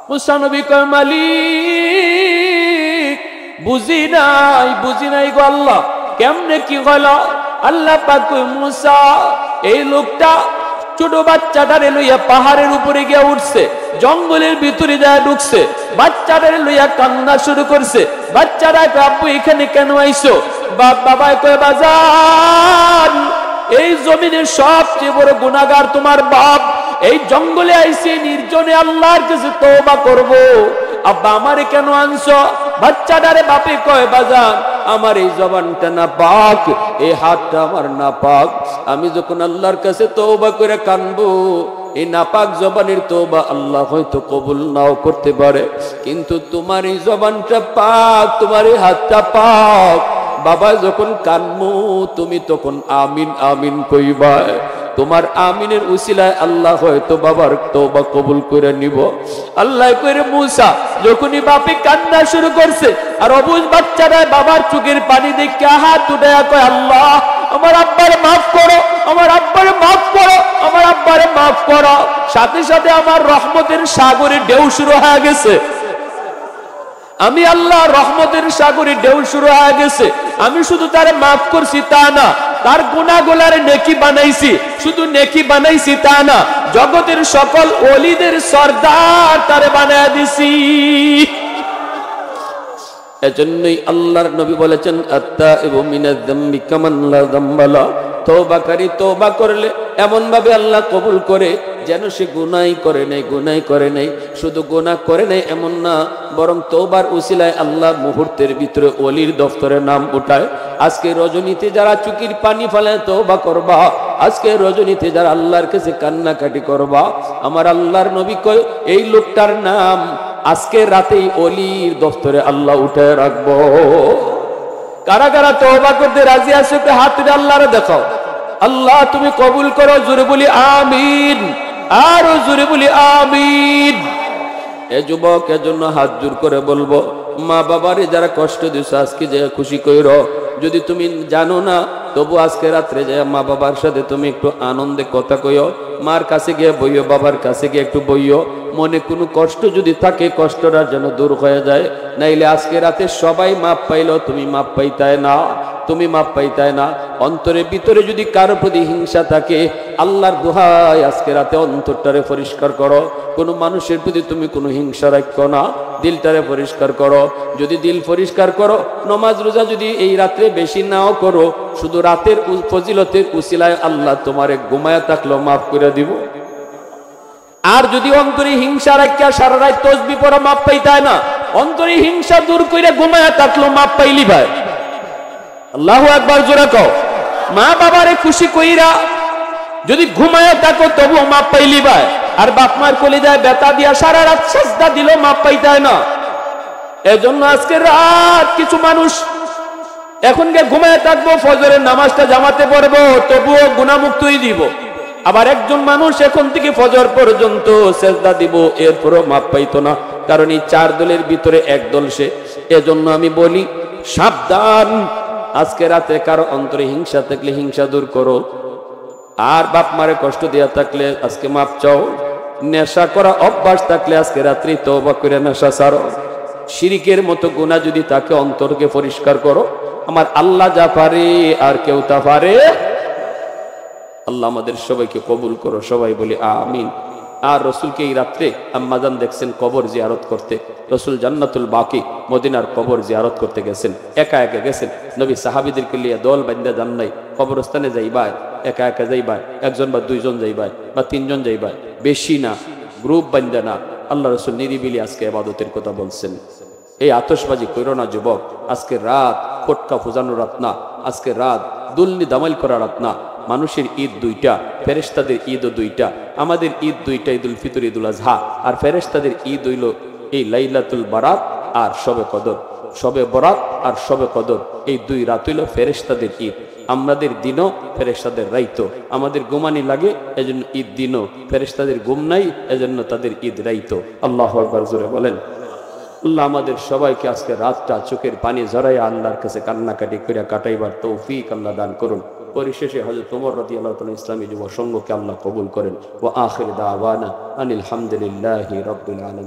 মুসা নবী কয় মালিক বুঝি নাই গো আল্লাহ, কেমনে কি হলো? আল্লাহ পাক কয় মুসা এই লোকটা ছোট বাচ্চাটারে লইয়া পাহাড়ের উপরে গিয়ে উঠছে, জঙ্গলের ভিতরে যায় ঢুকছে, বাচ্চাটারে লইয়া কান্না শুরু করছে। বাচ্চারা কয় আব্বু এখানে কেন আইছো? বাবা কয় বাজান এই জমিনের সবচেয়ে বড় গুনাহগার তোমার বাপ, এই জঙ্গলে আইছে নির্জনে আল্লাহর কাছে তওবা করব। আব্বা আমারে কেন আনছো? বাচ্চাটারে বাপে কয় বাজান আমার এই জবানটা না পাক, এই হাতটা আমার না পাক, আমি যখন আল্লাহর কাছে তওবা করে কানবো এই নাপাক জবানের তওবা আল্লাহ হয়তো কবুল নাও করতে পারে, কিন্তু তোমার এই জবানটা পাক, তোমার এই হাতটা পাক। বাবা যখন কানমু তুমি তখন আমিন আমিন কইবা, তোমার আমিনের উসিলায় আল্লাহ হয়তো বাবার তওবা কবুল করে নিব। আল্লাহ কইরে মুসা যখনই বাপে কান্না শুরু করছে আর অবুঝ বাচ্চারা বাবার চোখের পানি দেখে হাত উঠায়া কয় আল্লাহ আমার আব্বারে মাফ করো, আমার আব্বারে মাফ করো, আমার আব্বারে মাফ করো। সাথে সাথে আমার রহমতের সাগরে ঢেউ শুরু হয়ে গেছে। আমি আল্লাহ রহমতের সাগরে ঢেউ শুরু হয়ে গেছে। আমি শুধু তারে মাফ করছি তা না, তার গুনাহগুলারে নেকি বানাইছি। শুধু নেকি বানাইছি তা না, জগতের সকল ওলিদের সরদার তারে বানায় দিছি। এজন্যই আল্লাহর নবী বলেছেন আত্তাইবু মিনাজ যামবি কামান লা যামবা লা, তওবাকারী তওবা করলে এমন ভাবে আল্লাহ কবুল করে যেন সে গুনাহই করে নাই। শুধু গুনাহ করে নাই এমন না, বরং তওবার উসিলায় আল্লাহ মুহূর্তের ভিতরে ওলির দফতরে নাম উঠায়। আজকে রজনীতে যারা চোখের পানি ফেলায় তওবা করবা, আজকে রজনীতে যারা আল্লাহর কাছে কান্নাকাটি করবা, আমার আল্লাহর নবী কয় এই লোকটার নাম আজকে রাতেই ওলির দফতরে আল্লাহ উঠায় রাখবো। কারা কারা তওবা করতে রাজি আছে একটু হাত তুলে আল্লাহরে দেখাও। আল্লাহ তুমি কবুল করো, জোরে বলি আমিন, আরো জোরে বলি আমিন। এ যুবক এজন্য হাত জোর করে বলবো, মা বাবারে যারা কষ্ট দিছো আজকে যে খুশি কইরো। যদি তুমি জানো না তবু আজকে রাত্রে যায় মা বাবার সাথে তুমি একটু আনন্দে কথা কইও, মার কাছে গিয়ে বইও, বাবার কাছে গিয়ে একটু বইও। মনে কোনো কষ্ট যদি থাকে কষ্টটা যেন দূর হয়ে যায়, নাইলে আজকে রাতে সবাই মাপ পাইলো তুমি মাপ পাইতায় না। তুমি মাপ পাইতাই না। অন্তরের ভিতরে যদি কারো প্রতি হিংসা থাকে, আল্লাহর দোহাই আজকে রাতে অন্তরটারে পরিষ্কার করো। কোনো মানুষের প্রতি তুমি কোনো হিংসা রাখো না, দিলটারে পরিষ্কার করো। যদি দিল পরিষ্কার করো, নমাজ রোজা যদি এই রাত্রে বেশি নাও করো, শুধু রাতের ফজিলতের উসিলায় আল্লাহ তোমারে ঘুমায়া থাকলেও মাফ করে দিব। আর যদি অন্তরে হিংসা রাখিয়া সারা রাত তসবি পড়া মাপ পাইতায় না, অন্তরে হিংসা দূর করে ঘুমায়া থাকলেও মাপ পাইলি ভাই। আল্লাহু আকবার জোরে কও। মা বাবারে খুশি কইরা যদি ঘুমায়া থাকো তবুও মাপ পাইলি ভাই। আর বাপ মার কলিজায় ব্যথা দিয়া সারা রাত সেজদা দিলেও মাপ পাইতায় না। এজন্য আজকে রাত কিছু মানুষ এখন গে ঘুমায়া থাকবো, ফজরের নামাজটা জামাতে পড়বো, তবুও গুনাহমুক্তই দিব। আবার একজন মানুষ এখন থেকে ফজর পর্যন্ত সেজদা দিব, এরপরও মাপ পাইতো না, কারণ এই 4 দলের ভিতরে এক দল সে। এজন্য আমি বলি সাবধান, আজকে রাতে কারো অন্তরে হিংসা থাকলে হিংসা দূর করো। আর বাপ মারে কষ্ট দেয়া থাকলে আজকে মাপ চাও। নেশা করা অভ্যাস থাকলে আজকে রাত্রি তওবা করে নেশা ছাড়ো। শিরিকের মতো গুনাহ যদি তাকে অন্তরকে পরিষ্কার করো। আমার আল্লাহ যা পারে আর কেউ তা পারে। আল্লাহ আমাদের সবাইকে কবুল করো, সবাই বলি আমিন। আর রসুলকে এই রাত্রে আম্মাজান দেখছেন কবর জিয়ারত করতে। রসুল জান্নাতুল বাকি মদিনার কবর জিয়ারত করতে গেছেন, একা একা গেছেন। নবী সাহাবীদেরকে নিয়ে দল বান্ধা যান নাই। কবরস্থানে যাইবাই একা একা যাইবাই, একজন বা দুইজন যাইবাই বা 3 জন যাইবাই, বেশি না, গ্রুপ বান্ধা না। আল্লাহ রসুল নিরিবিলি আজকে ইবাদতের কথা বলছেন। এই আতশবাজি কইরো না যুবক। আজকে রাত ফটকা ফুজানো রাত না, আজকে রাত দুলনি দামাইল করা রাত না। মানুষের ঈদ 2টা, ফেরেশতাদের ঈদও 2টা। আমাদের ঈদ 2টা, ঈদুল ফিতর, ঈদুল আজহা। আর ফেরেশতাদের ঈদ হইল এই লাইলাতুল বারাত আর শবে কদর। শবে বরাত আর শবে কদর, এই 2 রাত হইল ফেরেশতাদের ঈদ। আমাদের দিনও ফেরেশতাদের রাইতো। আমাদের ঘুমানি লাগে এজন্য ঈদ দিনও, ফেরেশতাদের ঘুম নাই এজন্য তাদের ঈদ রাইতো। আল্লাহু আকবার জোরে বলেন। আল্লাহ আমাদের সবাইকে আজকে রাতটা চোখের পানি ঝরাইয়া আল্লাহর কাছে কান্নাকাটি করে কাটাইবার তৌফিক আল্লাহ দান করুন। পরিশেষে হযরত ওমর রাদিয়াল্লাহু তাআলা ইসলামী যুব সংঘকে আল্লাহ কবুল করেন। ওয়া আখির দাওয়ানা আনিল হামদুলিল্লাহি রাব্বিল আলামিন।